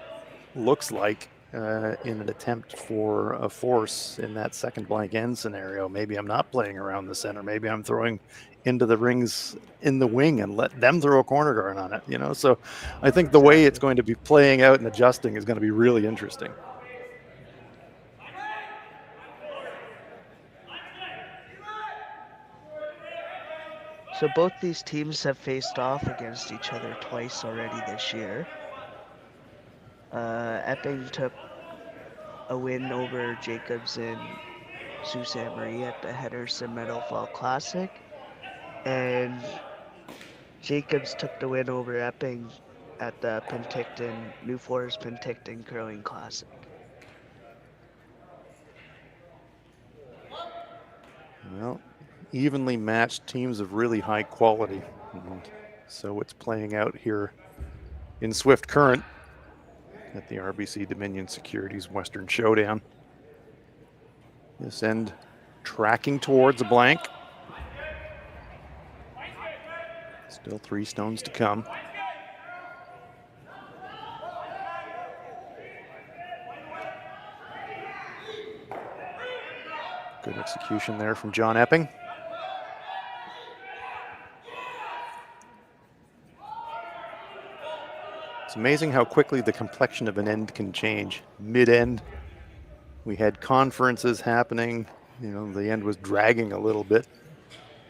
looks like in an attempt for a force in that second blank end scenario. Maybe I'm not playing around the center. Maybe I'm throwing into the rings in the wing and let them throw a corner guard on it, you know? So I think the way it's going to be playing out and adjusting is going to be really interesting. So both these teams have faced off against each other twice already this year. Epping took a win over Jacobs in Sault Ste. Marie at the Henderson Meadowfall Classic, and Jacobs took the win over Epping at the New Forest Penticton Curling Classic. Well, evenly matched teams of really high quality. And so it's playing out here in Swift Current at the RBC Dominion Securities Western Showdown. This end tracking towards a blank. Still 3 stones to come. Good execution there from John Epping. It's amazing how quickly the complexion of an end can change. Mid-end, we had conferences happening. You know, the end was dragging a little bit.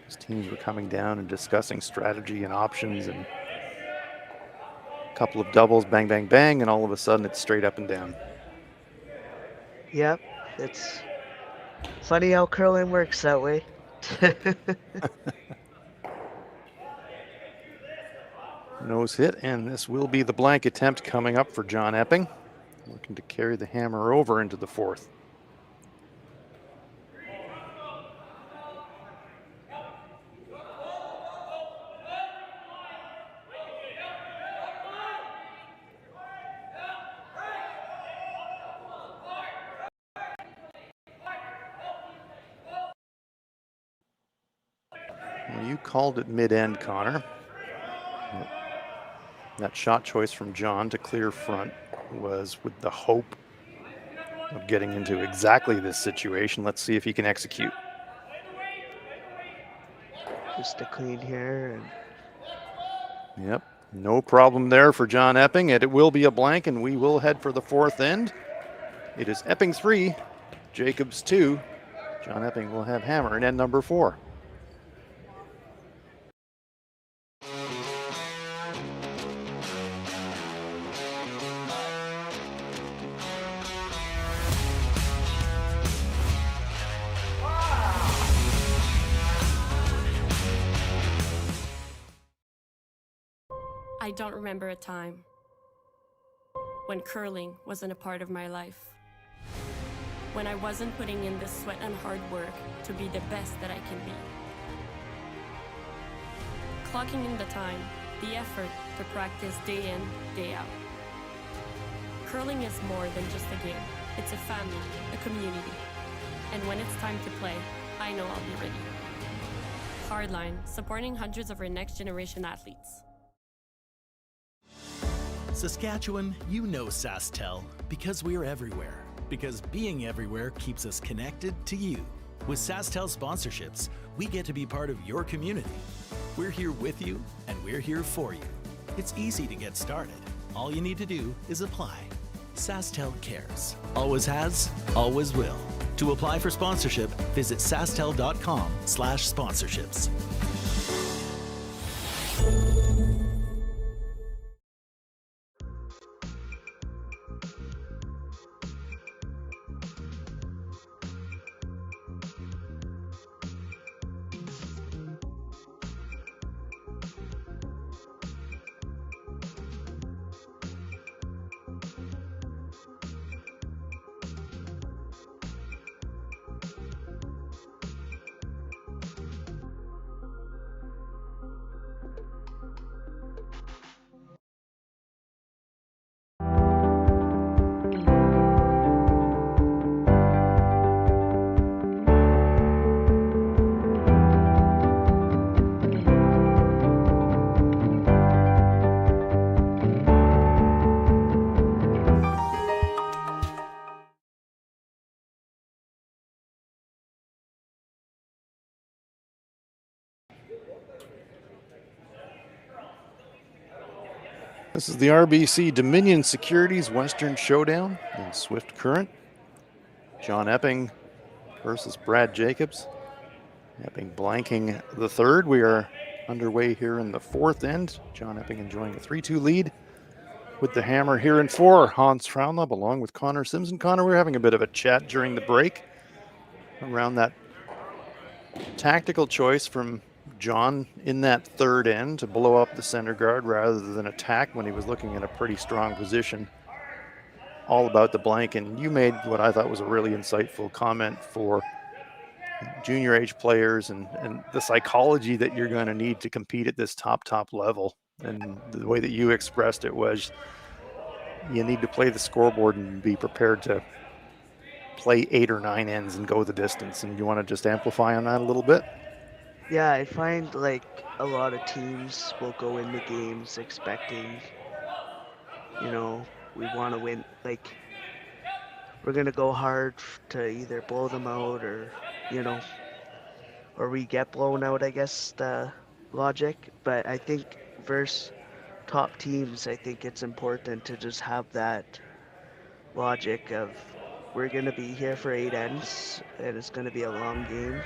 These teams were coming down and discussing strategy and options, and a couple of doubles, bang, bang, bang, and all of a sudden it's straight up and down. Yep, it's funny how curling works that way. Nose hit, and this will be the blank attempt coming up for John Epping, looking to carry the hammer over into the fourth. Well, you called it mid-end, Connor. That shot choice from John to clear front was with the hope of getting into exactly this situation. Let's see if he can execute. Just a clean here. Yep, no problem there for John Epping, and it will be a blank, and we will head for the fourth end. It is Epping 3, Jacobs 2. John Epping will have hammer in end number 4. I don't remember a time when curling wasn't a part of my life. When I wasn't putting in the sweat and hard work to be the best that I can be. Clocking in the time, the effort to practice day in, day out. Curling is more than just a game. It's a family, a community. And when it's time to play, I know I'll be ready. Hardline, supporting hundreds of our next generation athletes. Saskatchewan, you know Sasktel because we're everywhere. Because being everywhere keeps us connected to you. With Sasktel sponsorships, we get to be part of your community. We're here with you, and we're here for you. It's easy to get started. All you need to do is apply. Sasktel cares. Always has, always will. To apply for sponsorship, visit sasktel.com/sponsorships. This is the RBC Dominion Securities Western Showdown in Swift Current. John Epping versus Brad Jacobs. Epping blanking the third. We are underway here in the fourth end. John Epping enjoying a 3-2 lead with the hammer here in 4. Hans Fraunlab along with Connor Simpson. Connor, we're having a bit of a chat during the break around that tactical choice from John in that third end to blow up the center guard rather than attack when he was looking in a pretty strong position. All about the blank, and you made what I thought was a really insightful comment for junior age players and the psychology that you're going to need to compete at this top level. And the way that you expressed it was you need to play the scoreboard and be prepared to play 8 or 9 ends and go the distance. And you want to just amplify on that a little bit? Yeah, I find like a lot of teams will go into games expecting, you know, we want to win, like we're going to go hard to either blow them out or, you know, or we get blown out, I guess, the logic. But I think versus top teams, I think it's important to just have that logic of we're going to be here for 8 ends and it's going to be a long game.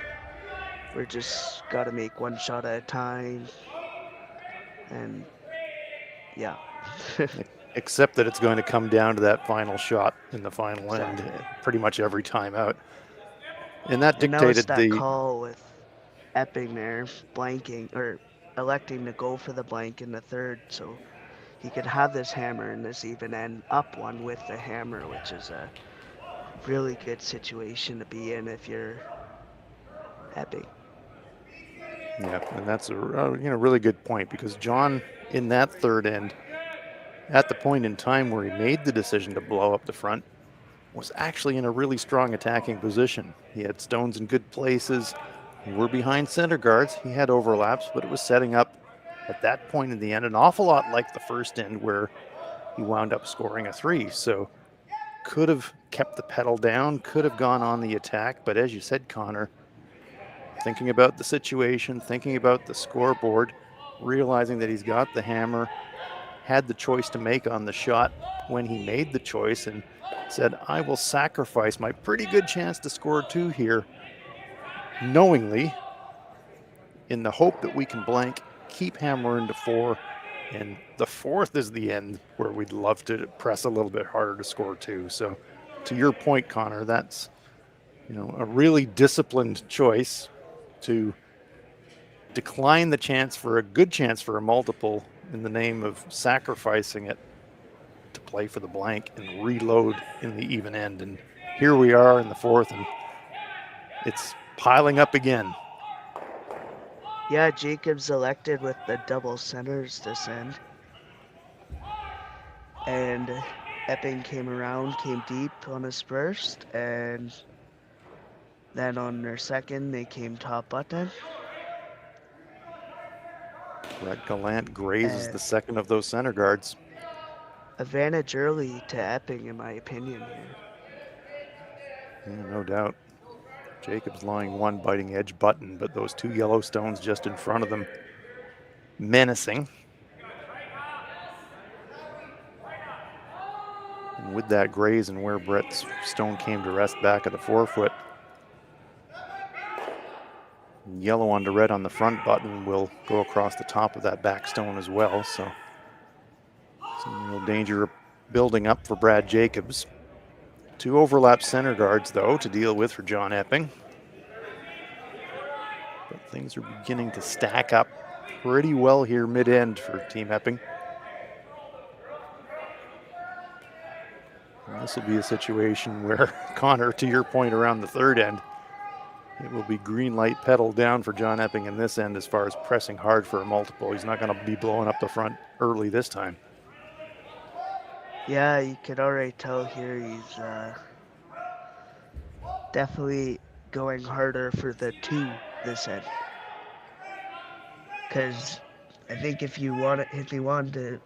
We're just got to make one shot at a time. And yeah. Except that it's going to come down to that final shot in the final end pretty much every time out. And that dictated that call with Epping there, blanking or electing to go for the blank in the third, so he could have this hammer and this even end up one with the hammer, which is a really good situation to be in if you're Epping. Yeah, and that's a really good point, because John in that third end, at the point in time where he made the decision to blow up the front, was actually in a really strong attacking position. He had stones in good places. We're behind center guards. He had overlaps, but it was setting up at that point in the end an awful lot like the first end where he wound up scoring a 3. So could have kept the pedal down, could have gone on the attack. But as you said, Connor, thinking about the situation, thinking about the scoreboard, realizing that he's got the hammer, had the choice to make on the shot when he made the choice, and said, I will sacrifice my pretty good chance to score 2 here, knowingly, in the hope that we can blank, keep hammering to 4, and the 4th is the end where we'd love to press a little bit harder to score 2. So to your point, Connor, that's a really disciplined choice to decline the chance for a good chance for a multiple in the name of sacrificing it to play for the blank and reload in the even end. And here we are in the 4th, and it's piling up again. Yeah, Jacobs elected with the double centers this end. And Epping came around, came deep on his first, and then on their second, they came top button. Brett Gallant grazes the second of those center guards. Advantage early to Epping, in my opinion here. Yeah, no doubt. Jacobs lying one biting edge button, but those 2 yellow stones just in front of them, menacing. And with that graze and where Brett's stone came to rest back at the forefoot, yellow on to red on the front button will go across the top of that back stone as well. So some real danger building up for Brad Jacobs. 2 overlap center guards, though, to deal with for John Epping. But things are beginning to stack up pretty well here mid-end for Team Epping. And this will be a situation where, Connor, to your point around the third end, it will be green light pedal down for John Epping in this end as far as pressing hard for a multiple. He's not going to be blowing up the front early this time. Yeah, you could already tell here he's definitely going harder for the 2 this end. Because I think if he wanted to,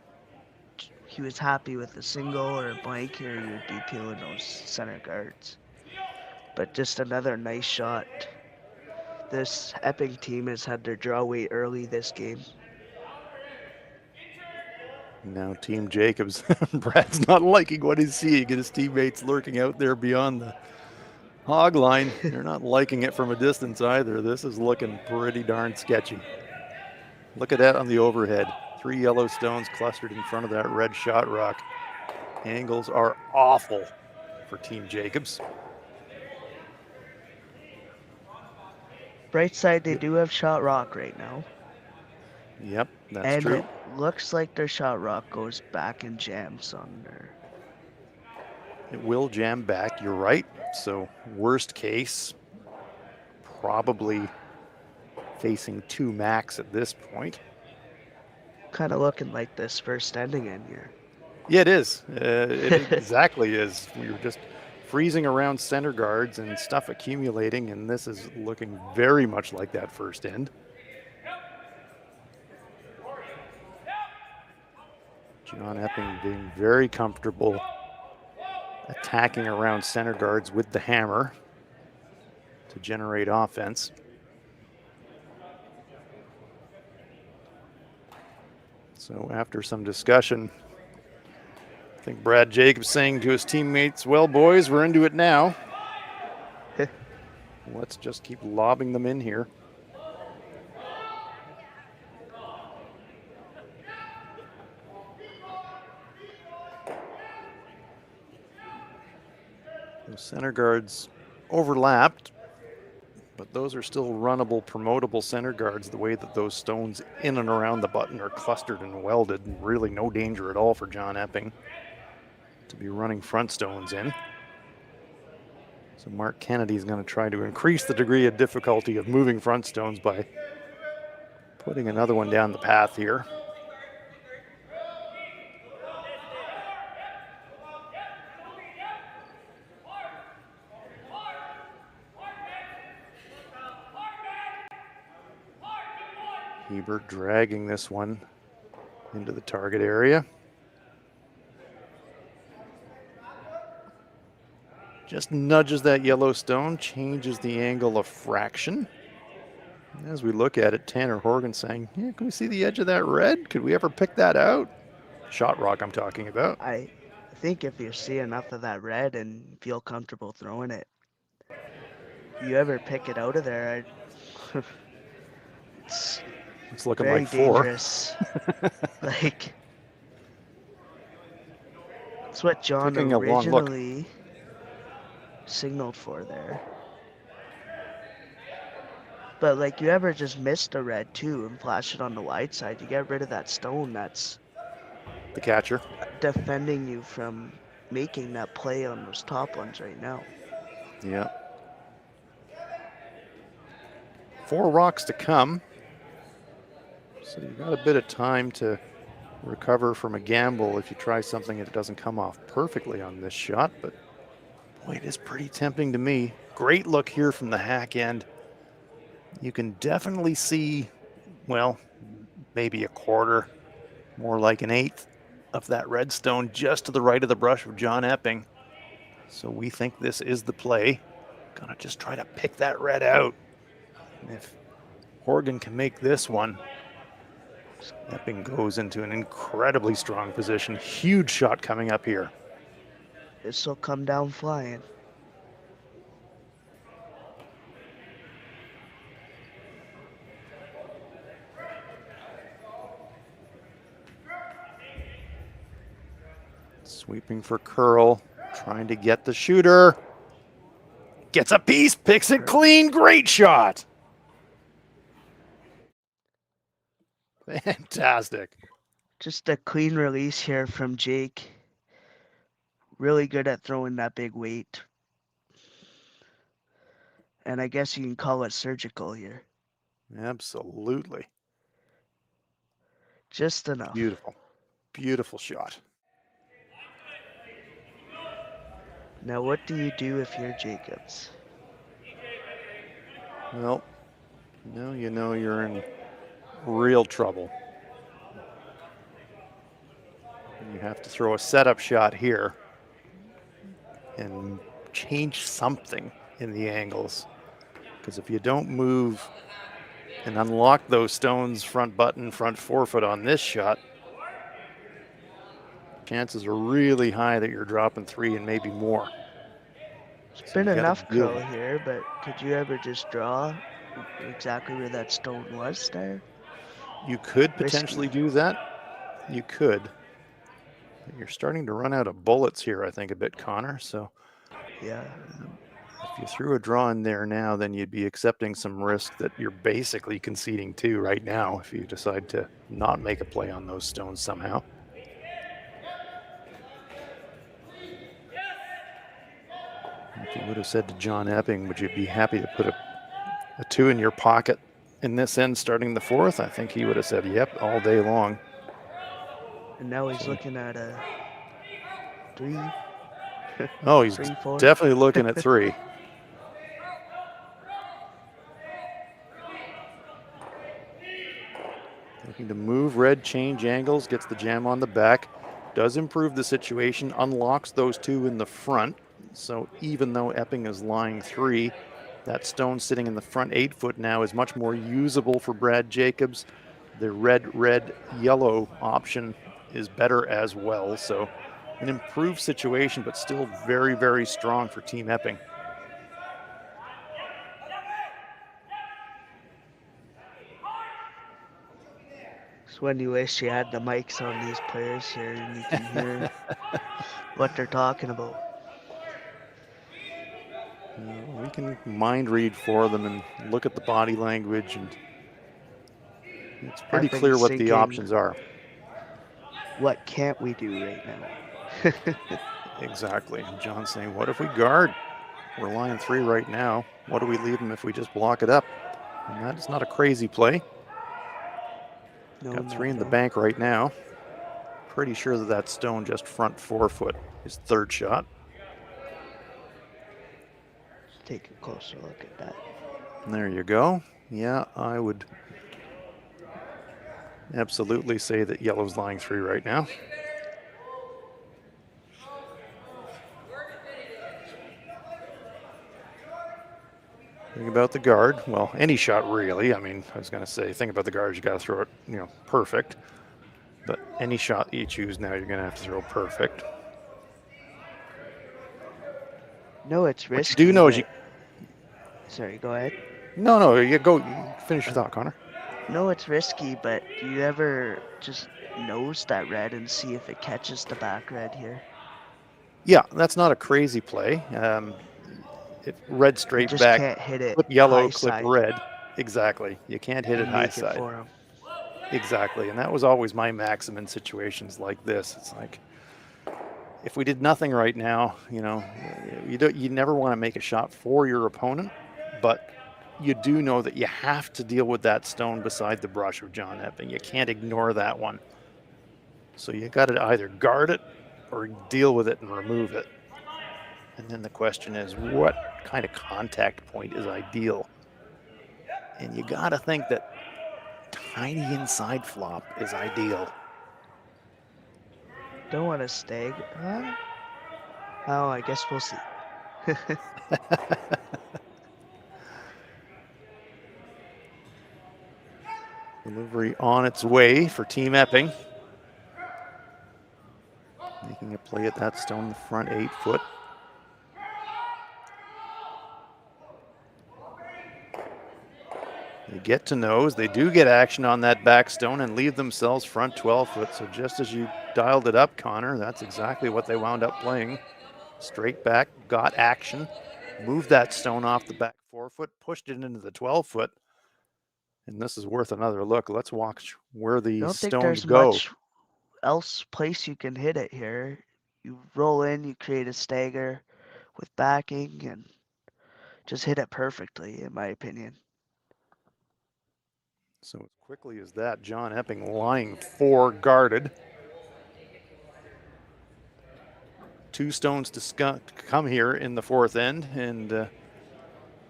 he was happy with a single or a blank here, he would be peeling those center guards. But just another nice shot. This Epping team has had their draw weight early this game. Now Team Jacobs, Brad's not liking what he's seeing, and his teammates lurking out there beyond the hog line. They're not liking it from a distance either. This is looking pretty darn sketchy. Look at that on the overhead. 3 yellow stones clustered in front of that red shot rock. Angles are awful for Team Jacobs. Bright side, they do have shot rock right now. Yep, that's and true. It looks like their shot rock goes back and jams on there. It will jam back, you're right. So worst case, probably facing 2 max at this point. Kind of looking like this first ending in here. Yeah, it is. It exactly is. We were just freezing around center guards and stuff accumulating, and this is looking very much like that first end. John Epping being very comfortable attacking around center guards with the hammer to generate offense. So after some discussion, I think Brad Jacobs saying to his teammates, well, boys, we're into it now. Let's just keep lobbing them in here. The center guards overlapped, but those are still runnable, promotable center guards, the way that those stones in and around the button are clustered and welded, and really no danger at all for John Epping to be running front stones in. So Mark Kennedy is going to try to increase the degree of difficulty of moving front stones by putting another one down the path here. Hebert dragging this one into the target area. Just nudges that yellow stone, changes the angle a fraction. As we look at it, Tanner Horgan saying, yeah, can we see the edge of that red? Could we ever pick that out? Shot rock I'm talking about. I think if you see enough of that red and feel comfortable throwing it, you ever pick it out of there, it's looking very like 4. Dangerous. Like, that's what John Taking a long look. originally signaled for there. But like, you ever just missed a red too and flash it on the wide side, you get rid of that stone that's the catcher defending you from making that play on those top ones right now. Yeah. 4 rocks to come. So you've got a bit of time to recover from a gamble if you try something that doesn't come off perfectly on this shot, but boy, it is pretty tempting to me. Great look here from the hack end. You can definitely see, well, maybe a quarter, more like an eighth of that red stone just to the right of the brush of John Epping. So we think this is the play. Gonna just try to pick that red out. And if Horgan can make this one, Epping goes into an incredibly strong position. Huge shot coming up here. This will come down flying. Sweeping for Curl, trying to get the shooter. Gets a piece, picks it clean, great shot. Fantastic. Just a clean release here from Jake. Really good at throwing that big weight. And I guess you can call it surgical here. Absolutely. Just enough. Beautiful. Beautiful shot. Now what do you do if you're Jacobs? Well, now you know you're in real trouble. You have to throw a setup shot here and change something in the angles. Because if you don't move and unlock those stones, front button, front forefoot on this shot, chances are really high that you're dropping 3 and maybe more. It's So been you gotta enough deal curl with it. here, but could you ever just draw exactly where that stone was there? You could Risky. potentially do that. You could. But you're starting to run out of bullets here, I think, a bit, Connor. So Yeah. if you threw a draw in there now, then you'd be accepting some risk that you're basically conceding to right now if you decide to not make a play on those stones somehow. If you would have said to John Epping, would you be happy to put a 2 in your pocket in this end starting the 4th? I think he would have said, yep, all day long. And now he's looking at a 3. Oh, he's 3, 4. definitely looking at 3. Looking to move red, change angles, gets the jam on the back, does improve the situation, unlocks those 2 in the front. So even though Epping is lying 3, that stone sitting in the front 8 foot now is much more usable for Brad Jacobs. The red, red, yellow option is better as well. So an improved situation, but still very, very strong for Team Epping. It's when you wish you had the mics on these players here and you can hear what they're talking about. We can mind read for them and look at the body language, and it's pretty Epping's clear what the thinking, options are. What can't we do right now? Exactly. And John's saying, what if we guard? We're lying 3 right now. What do we leave them if we just block it up? And that is not a crazy play. No, Got 3 in the bank right now. Pretty sure that that stone just front 4 foot is 3rd shot. Take a closer look at that. And there you go. Yeah, I would absolutely say that yellow's lying 3 right now. Think about the guard. Well, any shot really. I mean, I was going to say, think about the guard. You got to throw it, perfect. But any shot you choose now, you're going to have to throw perfect. No, it's risky. What you do know is you. Sorry, go ahead. No, you go. Finish your thought, Connor. No, it's risky, but do you ever just nose that red and see if it catches the back red here? Yeah, that's not a crazy play. If red straight just back, can't hit it clip yellow, high clip side. red. Exactly. You can't hit it high Make it side. for 'em. Exactly, and that was always my maxim in situations like this. It's like, if we did nothing right now, you never want to make a shot for your opponent, but you do know that you have to deal with that stone beside the brush of John Epping. You can't ignore that one. So you got to either guard it or deal with it and remove it. And then the question is, what kind of contact point is ideal? And you got to think that tiny inside flop is ideal. Don't want to stag. Oh, I guess we'll see. Delivery on its way for Team Epping. Making a play at that stone in the front 8 foot. They get to nose. They do get action on that back stone and leave themselves front 12 foot. So just as you dialed it up, Connor, that's exactly what they wound up playing. Straight back, got action, moved that stone off the back 4 foot, pushed it into the 12 foot. And this is worth another look. Let's watch where the I don't think stones there's go. much else place you can hit it here. You roll in, you create a stagger with backing, and just hit it perfectly, in my opinion. So as quickly as that, John Epping lying 4 guarded. 2 stones to come here in the 4th end, and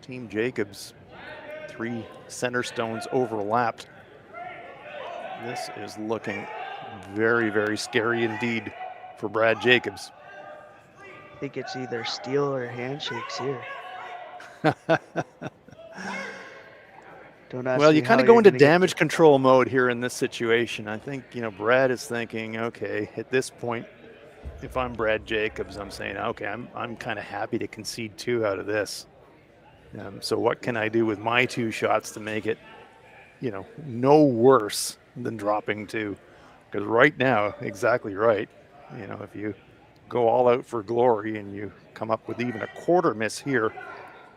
Team Jacobs 3 center stones overlapped. This is looking very, very scary indeed for Brad Jacobs. I think it's either steel or handshakes here. Don't ask Well, me you kind how of go you're into gonna get damage control mode here in this situation. I think, Brad is thinking, okay, at this point, if I'm Brad Jacobs, I'm saying, okay, I'm kind of happy to concede 2 out of this. So what can I do with my 2 shots to make it, no worse than dropping 2? Because right now, exactly right. If you go all out for glory and you come up with even a quarter miss here,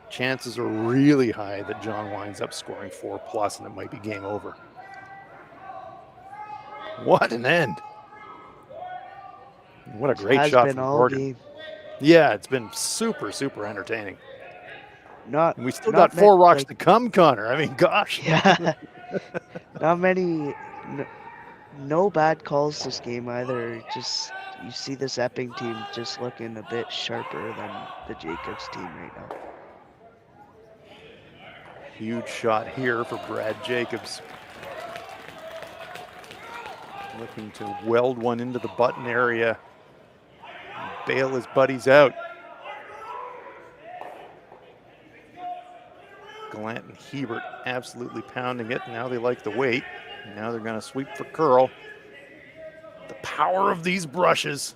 chances are really high that John winds up scoring 4+ and it might be game over. What an end. What a great shot from Morgan. Game. Yeah, it's been super, super entertaining. And we still got 4 rocks to come, Connor. I mean, gosh. Yeah. Not many, no bad calls this game either. Just, you see this Epping team just looking a bit sharper than the Jacobs team right now. Huge shot here for Brad Jacobs. Looking to weld one into the button area. Bail his buddies out. Gallant and Hebert absolutely pounding it. Now they like the weight. Now they're going to sweep for curl. The power of these brushes.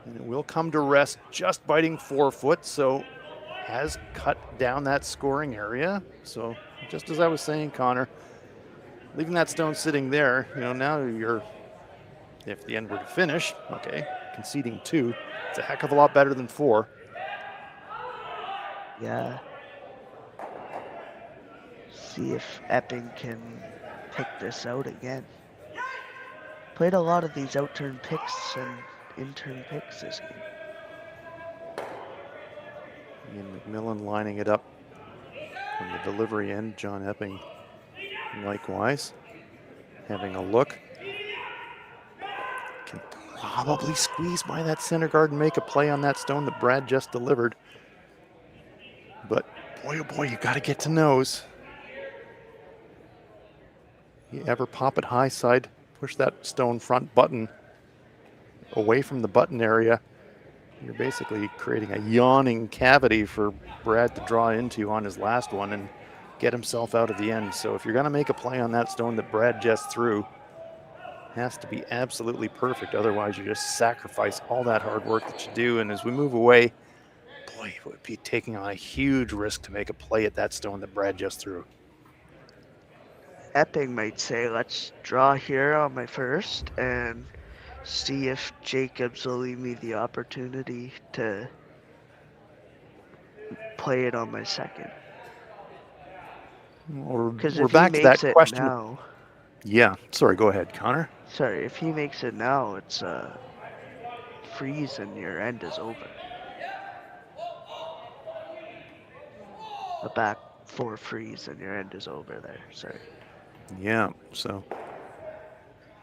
And it will come to rest just biting 4-foot, so has cut down that scoring area. So just as I was saying, Connor, leaving that stone sitting there, now you're, if the end were to finish, okay, conceding 2, it's a heck of a lot better than 4. Yeah. See if Epping can pick this out again. Played a lot of these out-turn picks and in-turn picks this game. Ian McMillan lining it up from the delivery end. John Epping likewise having a look. Can probably squeeze by that center guard and make a play on that stone that Brad just delivered. But boy, oh boy, you got to get to nose. You ever pop it high side, push that stone front button away from the button area, you're basically creating a yawning cavity for Brad to draw into on his last one and get himself out of the end. So if you're going to make a play on that stone that Brad just threw, it has to be absolutely perfect. Otherwise, you just sacrifice all that hard work that you do. And as we move away, boy, it would be taking on a huge risk to make a play at that stone that Brad just threw. Epping might say, let's draw here on my first and see if Jacobs will leave me the opportunity to play it on my second. Or we're back to that question. Now, yeah, sorry, go ahead, Connor. Sorry, if he makes it now, it's a freeze and your end is over. A back 4 freeze and your end is over there, sorry. Yeah, so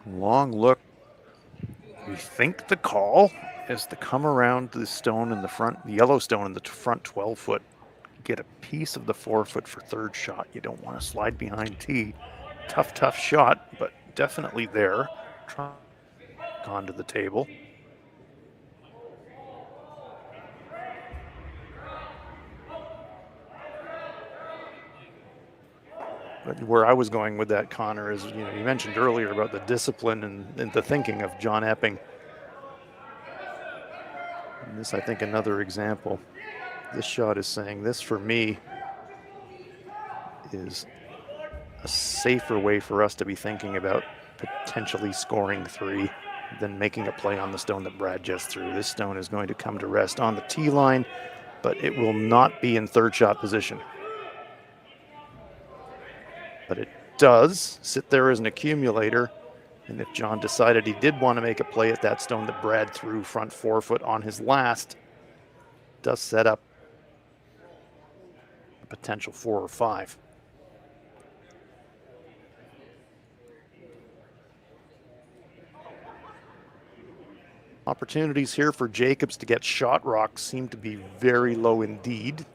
long look. We think the call is to come around the stone in the front, the yellow stone in the front 12-foot, get a piece of the 4-foot for third shot. You don't want to slide behind tee. Tough shot, but definitely there. Try onto the table. But where I was going with that, Connor, is you mentioned earlier about the discipline and the thinking of John Epping. And this, I think, another example. This shot is saying this for me is a safer way for us to be thinking about potentially scoring 3 than making a play on the stone that Brad just threw. This stone is going to come to rest on the tee line, but it will not be in third shot position. But it does sit there as an accumulator. And if John decided he did want to make a play at that stone that Brad threw front 4-foot on his last, does set up a potential 4 or 5. Opportunities here for Jacobs to get shot rocks seem to be very low indeed.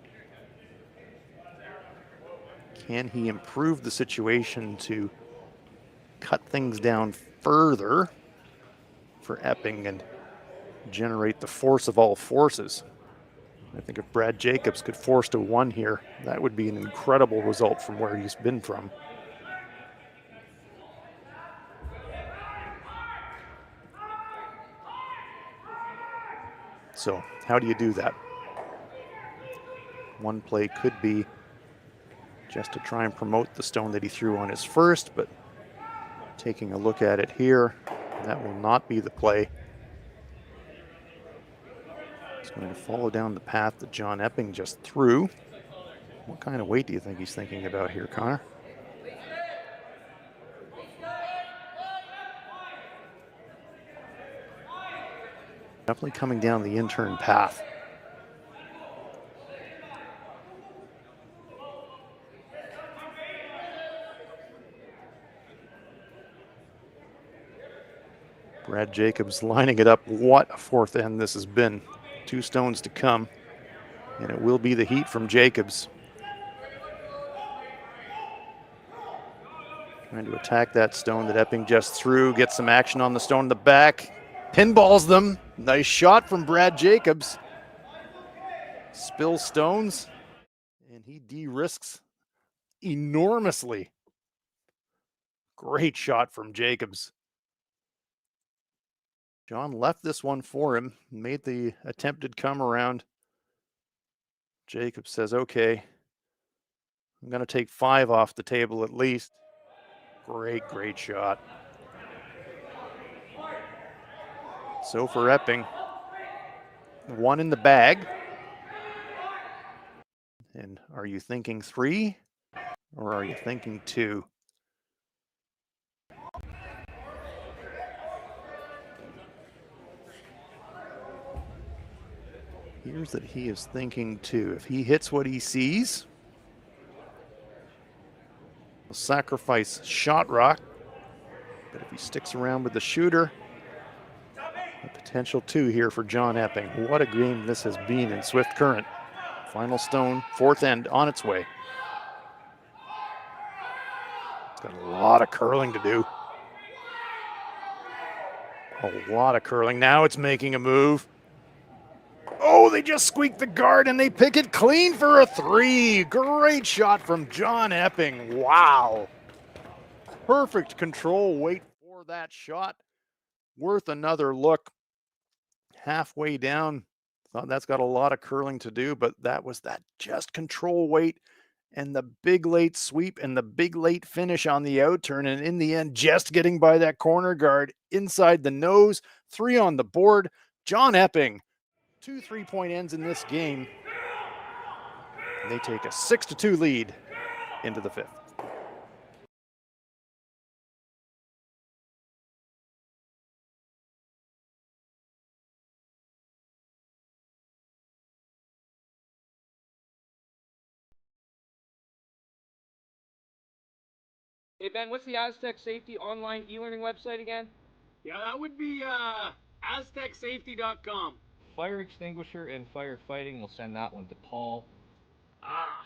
Can he improve the situation to cut things down further for Epping and generate the force of all forces? I think if Brad Jacobs could force to 1 here, that would be an incredible result from where he's been from. So how do you do that? One play could be just to try and promote the stone that he threw on his first, but taking a look at it here, that will not be the play. He's going to follow down the path that John Epping just threw. What kind of weight do you think he's thinking about here, Connor? Definitely coming down the in-turn path. Brad Jacobs lining it up. What a fourth end this has been. 2 stones to come, and it will be the heat from Jacobs. Trying to attack that stone that Epping just threw, get some action on the stone in the back. Pinballs them. Nice shot from Brad Jacobs. Spills stones, and he de-risks enormously. Great shot from Jacobs. John left this one for him, made the attempted come around. Jacobs says, okay, I'm going to take 5 off the table at least. Great shot. So for Epping, 1 in the bag. And are you thinking 3 or are you thinking 2? Here's that he is thinking 2. If he hits what he sees, he'll sacrifice shot rock. But if he sticks around with the shooter, a potential 2 here for John Epping. What a game this has been in Swift Current. Final stone, 4th end on its way. It's got a lot of curling to do. A lot of curling. Now it's making a move. Oh, they just squeaked the guard and they pick it clean for a 3. Great shot from John Epping. Wow. Perfect control weight for that shot. Worth another look. Halfway down. Thought that's got a lot of curling to do, but that was that just control weight and the big late sweep and the big late finish on the outturn. And in the end, just getting by that corner guard inside the nose. 3 on the board. John Epping. 2 3-point ends in this game. And they take a 6-2 lead into the 5th. Hey Ben, what's the Aztec Safety online e-learning website again? Yeah, that would be aztecsafety.com. Fire extinguisher and firefighting, we'll send that one to Paul. Ah,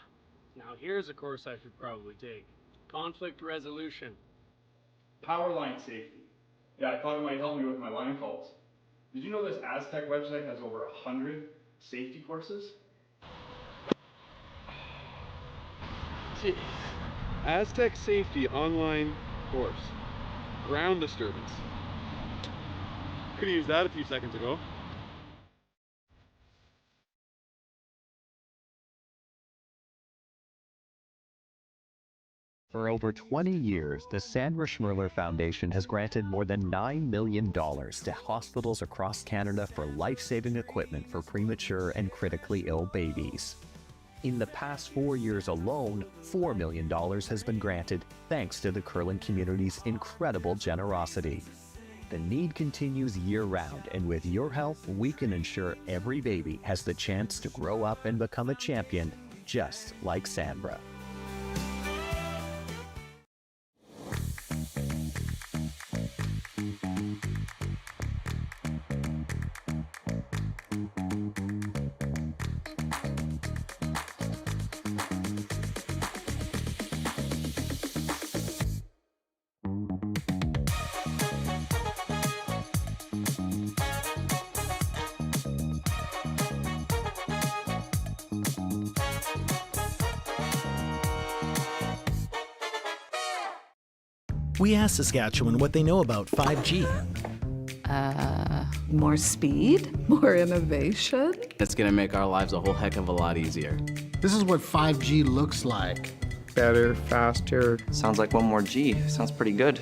now here's a course I should probably take. Conflict resolution. Power line safety. Yeah, I thought it might help me with my line calls. Did you know this Aztec website has over 100 safety courses? Jeez. Aztec Safety online course. Ground disturbance. Could have used that a few seconds ago. For over 20 years, the Sandra Schmirler Foundation has granted more than $9 million to hospitals across Canada for life-saving equipment for premature and critically ill babies. In the past 4 years alone, $4 million has been granted thanks to the curling community's incredible generosity. The need continues year-round, and with your help, we can ensure every baby has the chance to grow up and become a champion, just like Sandra. We asked Saskatchewan what they know about 5G. More speed? More innovation? It's gonna make our lives a whole heck of a lot easier. This is what 5G looks like. Better, faster. Sounds like one more G. Sounds pretty good.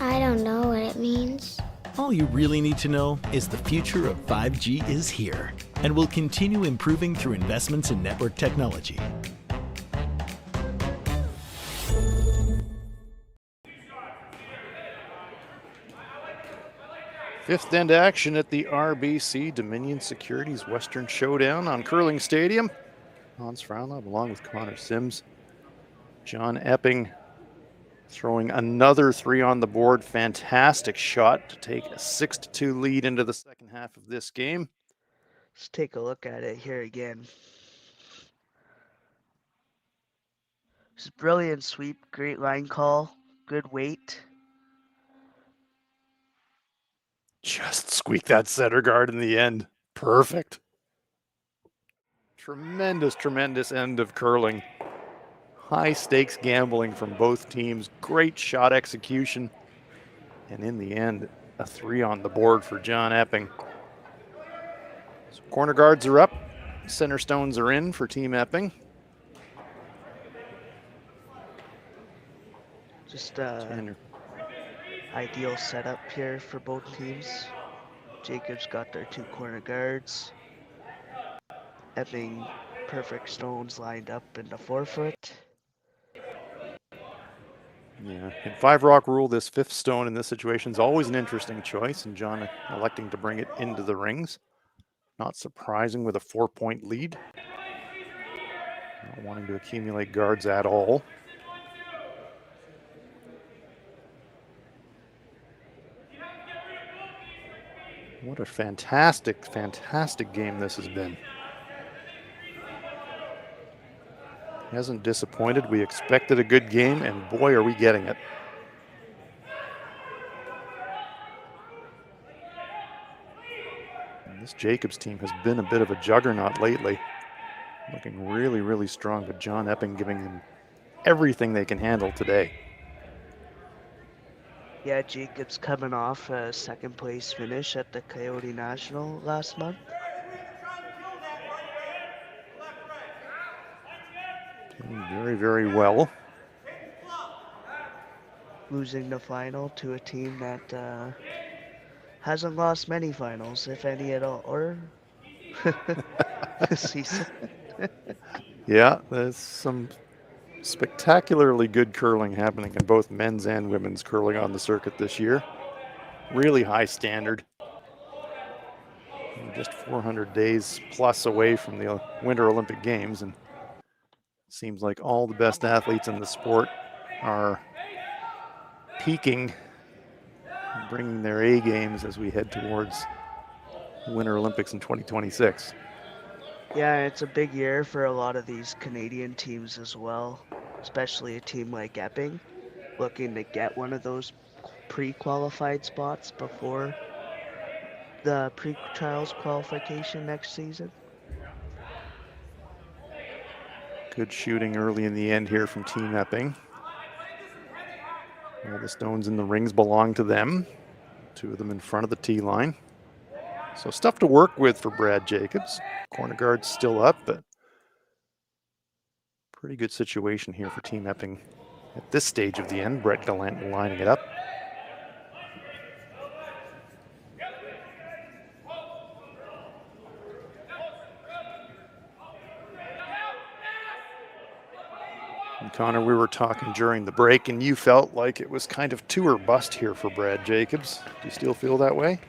I don't know what it means. All you really need to know is the future of 5G is here and will continue improving through investments in network technology. Fifth end action at the RBC Dominion Securities Western Showdown on Curling Stadium. Hans Frauenlaub along with Connor Sims. John Epping throwing another 3 on the board. Fantastic shot to take a 6-2 lead into the second half of this game. Let's take a look at it here again. It's a brilliant sweep, great line call, good weight. Just squeak that center guard in the end. Perfect. Tremendous, tremendous end of curling. High stakes gambling from both teams. Great shot execution. And in the end, a 3 on the board for John Epping. So corner guards are up. Center stones are in for Team Epping. Just ideal setup here for both teams. Jacobs got their 2 corner guards. Epping, perfect stones lined up in the 4-foot. Yeah, in 5-rock rule, this 5th stone in this situation is always an interesting choice, and John electing to bring it into the rings. Not surprising with a 4-point lead. Not wanting to accumulate guards at all. What a fantastic, fantastic game this has been. Hasn't disappointed. We expected a good game, and boy, are we getting it. And this Jacobs team has been a bit of a juggernaut lately. Looking really, really strong, but John Epping giving them everything they can handle today. Yeah, Jacobs coming off a 2nd place finish at the Coyote National last month. Doing very, very well. Losing the final to a team that hasn't lost many finals, if any at all, or this season. Yeah, there's some spectacularly good curling happening in both men's and women's curling on the circuit this year. Really high standard. We're just 400 days plus away from the Winter Olympic Games, and it seems like all the best athletes in the sport are peaking and bringing their A games as we head towards the Winter Olympics in 2026. Yeah, it's a big year for a lot of these Canadian teams as well, especially a team like Epping, looking to get one of those pre-qualified spots before the pre-trials qualification next season. Good shooting early in the end here from Team Epping. All the stones in the rings belong to them. 2 of them in front of the tee line. So stuff to work with for Brad Jacobs. Corner guard's still up, but pretty good situation here for Team Epping at this stage of the end. Brett Gallant lining it up. And Connor, we were talking during the break, and you felt like it was kind of tour bust here for Brad Jacobs. Do you still feel that way?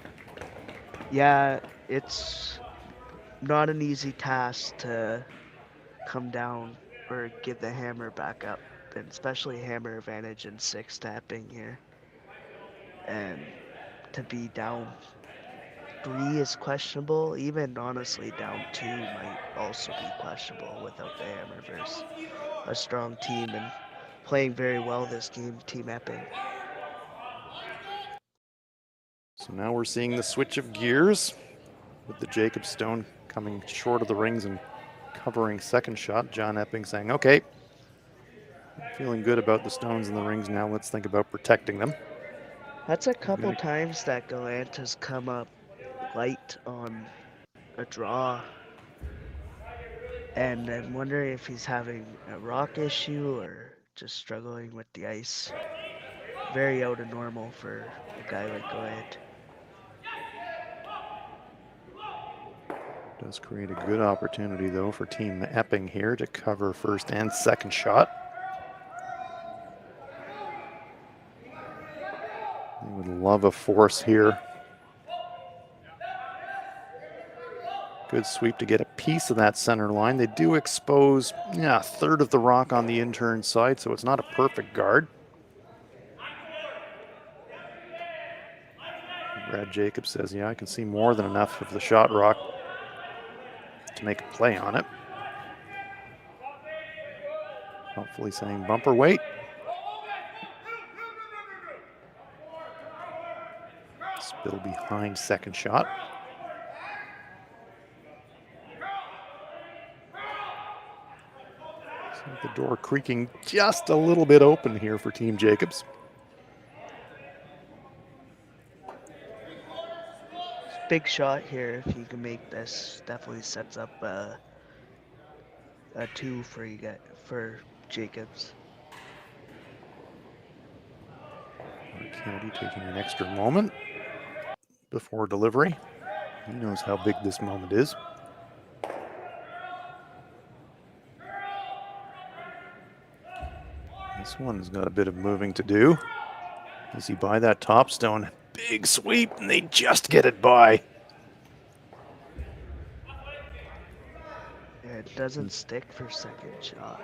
Yeah, it's not an easy task to come down or get the hammer back up, and especially hammer advantage in 6 tapping here. And to be down 3 is questionable. Even honestly down 2 might also be questionable without the hammer versus a strong team, and playing very well this game, Team Epping. So now we're seeing the switch of gears with the Jacob stone coming short of the rings and covering second shot. John Epping saying, okay, I'm feeling good about the stones in the rings now. Let's think about protecting them. That's a couple times that Gallant has come up light on a draw. And I'm wondering if he's having a rock issue or just struggling with the ice. Very out of normal for a guy like Goet. Does create a good opportunity, though, for Team Epping here to cover first and second shot. They would love a force here. Good sweep to get a piece of that center line. They do expose, a third of the rock on the intern side, so it's not a perfect guard. Brad Jacobs says, yeah, I can see more than enough of the shot rock to make a play on it. Hopefully saying bumper weight. Spill behind second shot. The door creaking just a little bit open here for Team Jacobs. Big shot here if you can make this. Definitely sets up a 2 for Jacobs. Kennedy taking an extra moment before delivery. He knows how big this moment is. This one's got a bit of moving to do. Does he buy that top stone? Big sweep, and they just get it by. Yeah, it doesn't stick for second shot.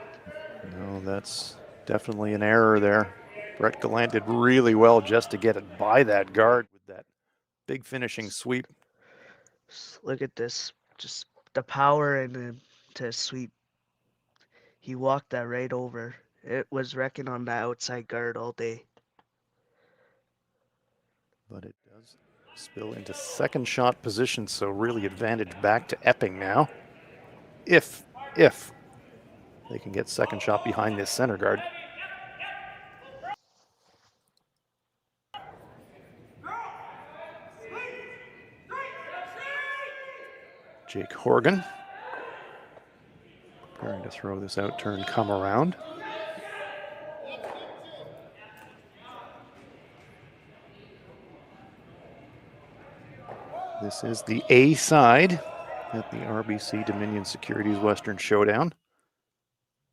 No, that's definitely an error there. Brett Gallant did really well just to get it by that guard with that big finishing sweep. Look at this, just the power in him to sweep. He walked that right over. It was wrecking on the outside guard all day. But it does spill into second shot position, so really advantage back to Epping now. If they can get second shot behind this center guard. Jake Horgan preparing to throw this out, turn, come around. This is the A side at the RBC Dominion Securities Western Showdown.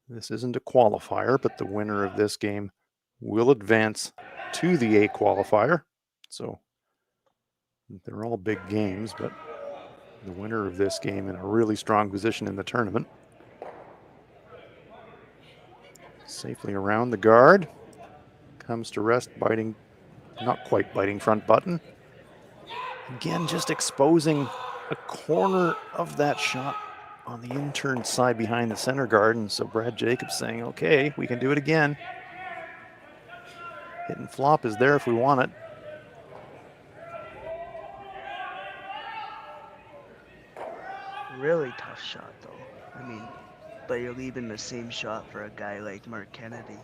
This isn't a qualifier, but the winner of this game will advance to the A qualifier. So they're all big games, but the winner of this game in a really strong position in the tournament. Safely around the guard. Comes to rest, biting, not quite biting front button. Again, just exposing a corner of that shot on the intern side behind the center guard. And so Brad Jacobs saying, okay, we can do it again. Hit and flop is there if we want it. Really tough shot though. I mean, but you're leaving the same shot for a guy like Mark Kennedy.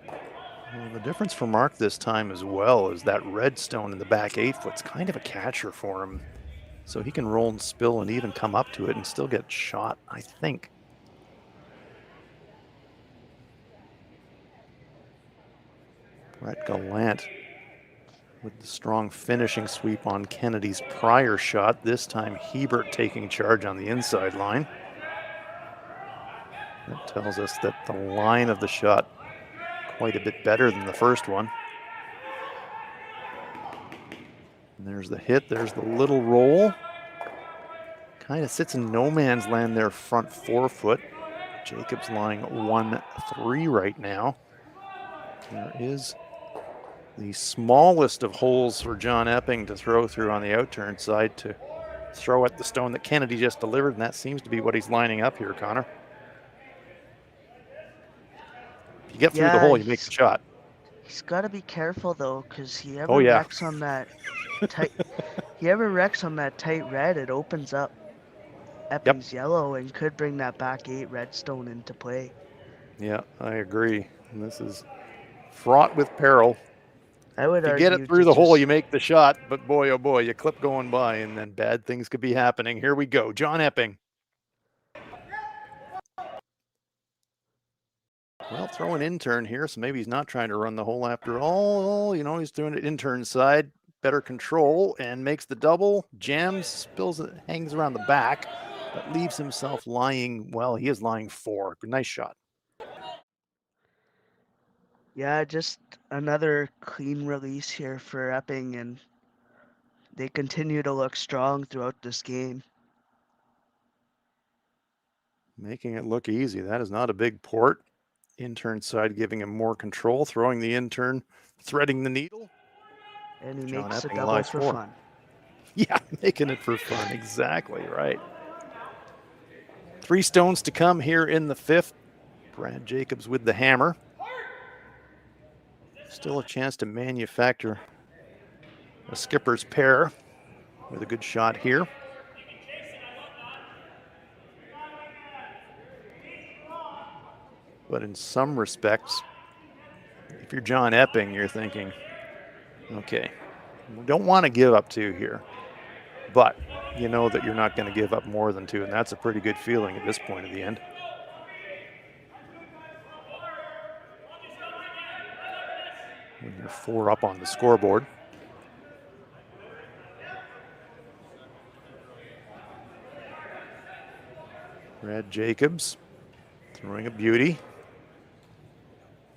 Well, the difference for Mark this time as well is that red stone in the back 8-foot's kind of a catcher for him. So he can roll and spill and even come up to it and still get shot, I think. Brett Gallant with the strong finishing sweep on Kennedy's prior shot. This time Hebert taking charge on the inside line. That tells us that the line of the shot quite a bit better than the first one. And there's the hit, there's the little roll. Kind of sits in no man's land there, front 4-foot. Jacobs lying 1-3 right now. There is the smallest of holes for John Epping to throw through on the outturn side to throw at the stone that Kennedy just delivered, and that seems to be what he's lining up here, Connor. If you get through the hole, you make the shot. He's got to be careful though, because he ever wrecks on that tight. He ever wrecks on that tight red, it opens up Epping's yellow and could bring that back 8 redstone into play. Yeah, I agree. And this is fraught with peril. I would If you argue get it through the hole, you make the shot, but boy, oh boy, you clip going by, and then bad things could be happening. Here we go. John Epping. Well, throw an intern here, so maybe he's not trying to run the hole after all. You know, he's doing it intern side, better control, and makes the double. Jams, spills it, hangs around the back, but leaves himself lying. Well, he is lying 4. Nice shot. Yeah, just another clean release here for Epping, and they continue to look strong throughout this game. Making it look easy. That is not a big port. Intern side giving him more control, throwing the intern, threading the needle. And he John makes a Epping double lies for 4. fun. Yeah, making it for fun. Exactly right. 3 stones to come here in the 5th. Brad Jacobs with the hammer. Still a chance to manufacture a skipper's pair with a good shot here. But in some respects, if you're John Epping, you're thinking, okay, we don't want to give up 2 here, but you know that you're not going to give up more than 2, and that's a pretty good feeling at this point of the end. When you're 4 up on the scoreboard. Brad Jacobs throwing a beauty.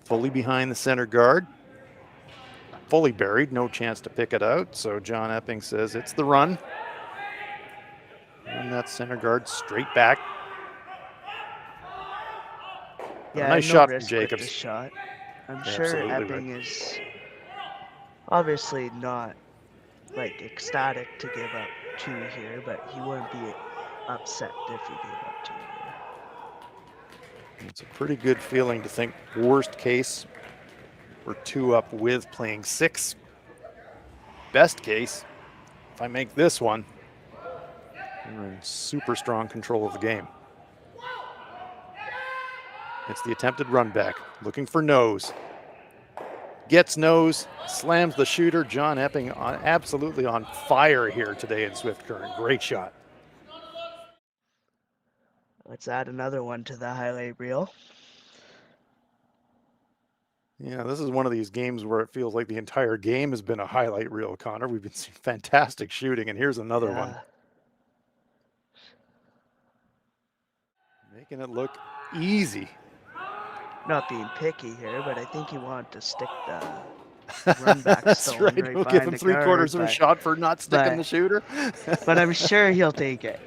Fully behind the center guard. Fully buried, no chance to pick it out. So John Epping says it's the run. And that center guard straight back. Yeah, nice no shot from risk with Jacobs. this shot. I'm Yeah, sure absolutely Epping right. is obviously not like ecstatic to give up 2 here, but he wouldn't be upset if he gave up 2 here. It's a pretty good feeling to think worst case, we're 2 up with playing 6. Best case, if I make this one, we're in super strong control of the game. It's the attempted run back, looking for nose. Gets nose, slams the shooter. John Epping absolutely on fire here today in Swift Current. Great shot. Let's add another one to the highlight reel. Yeah, this is one of these games where it feels like the entire game has been a highlight reel, Connor. We've been seeing fantastic shooting, and here's another one. Making it look easy. Not being picky here, but I think he wanted to stick the run back That's stone right. We'll give him 3/4 of a shot for not sticking the shooter. But I'm sure he'll take it.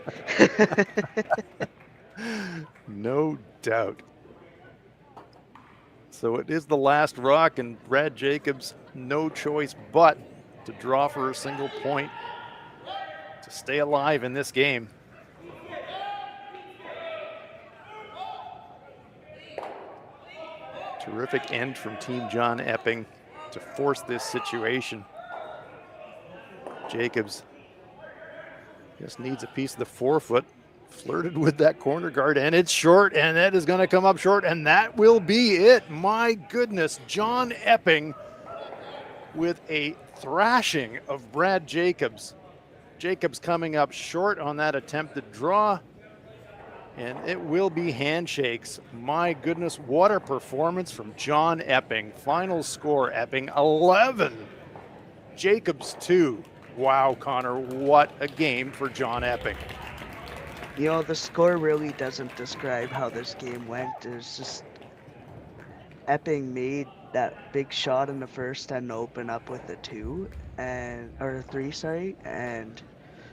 No doubt. So it is the last rock, and Brad Jacobs, no choice but to draw for a single point to stay alive in this game. Terrific end from Team John Epping to force this situation. Jacobs just needs a piece of the forefoot. Flirted with that corner guard, and it's short, and that is going to come up short, and that will be it. My goodness, John Epping with a thrashing of Brad Jacobs. Jacobs coming up short on that attempted draw, and it will be handshakes. My goodness, what a performance from John Epping. Final score, Epping 11, Jacobs 2. Wow, Connor, what a game for John Epping. You know, the score really doesn't describe how this game went. It's just Epping made that big shot in the first and open up with a 3, and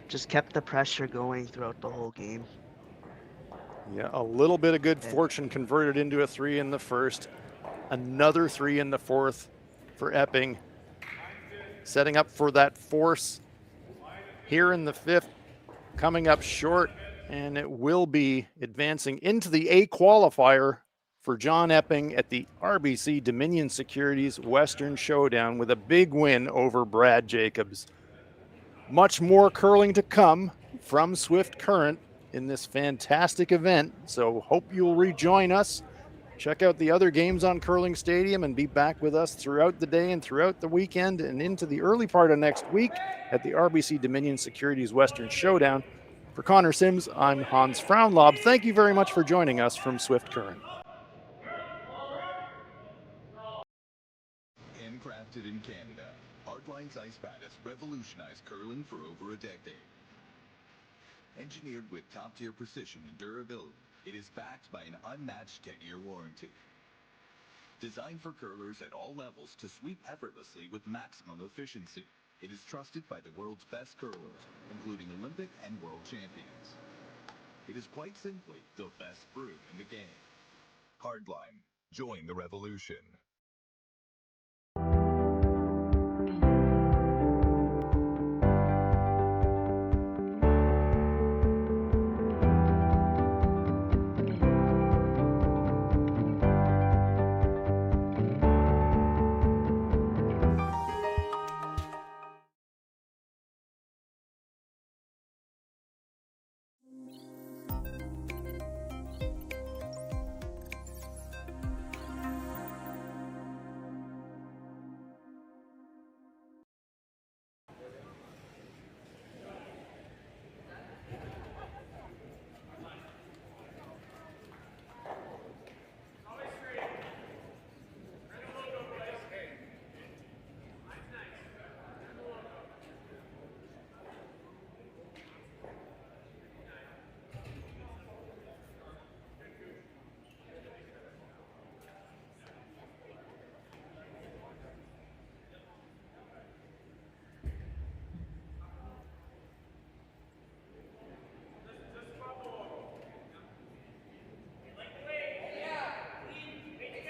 just kept the pressure going throughout the whole game. Yeah, a little bit of good fortune converted into a 3 in the first. Another 3 in the 4th for Epping. Setting up for that force here in the 5th. Coming up short, and it will be advancing into the A qualifier for John Epping at the RBC Dominion Securities Western Showdown with a big win over Brad Jacobs. Much more curling to come from Swift Current in this fantastic event, so hope you'll rejoin us Check out the other games on Curling Stadium and be back with us throughout the day and throughout the weekend and into the early part of next week at the RBC Dominion Securities Western Showdown. For Connor Sims, I'm Hans Fraunlob. Thank you very much for joining us from Swift Current. Handcrafted in Canada, Hardline's ice pad has revolutionized curling for over a decade. Engineered with top-tier precision and durability, it is backed by an unmatched 10-year warranty. Designed for curlers at all levels to sweep effortlessly with maximum efficiency, it is trusted by the world's best curlers, including Olympic and world champions. It is quite simply the best brew in the game. Hardline. Join the revolution.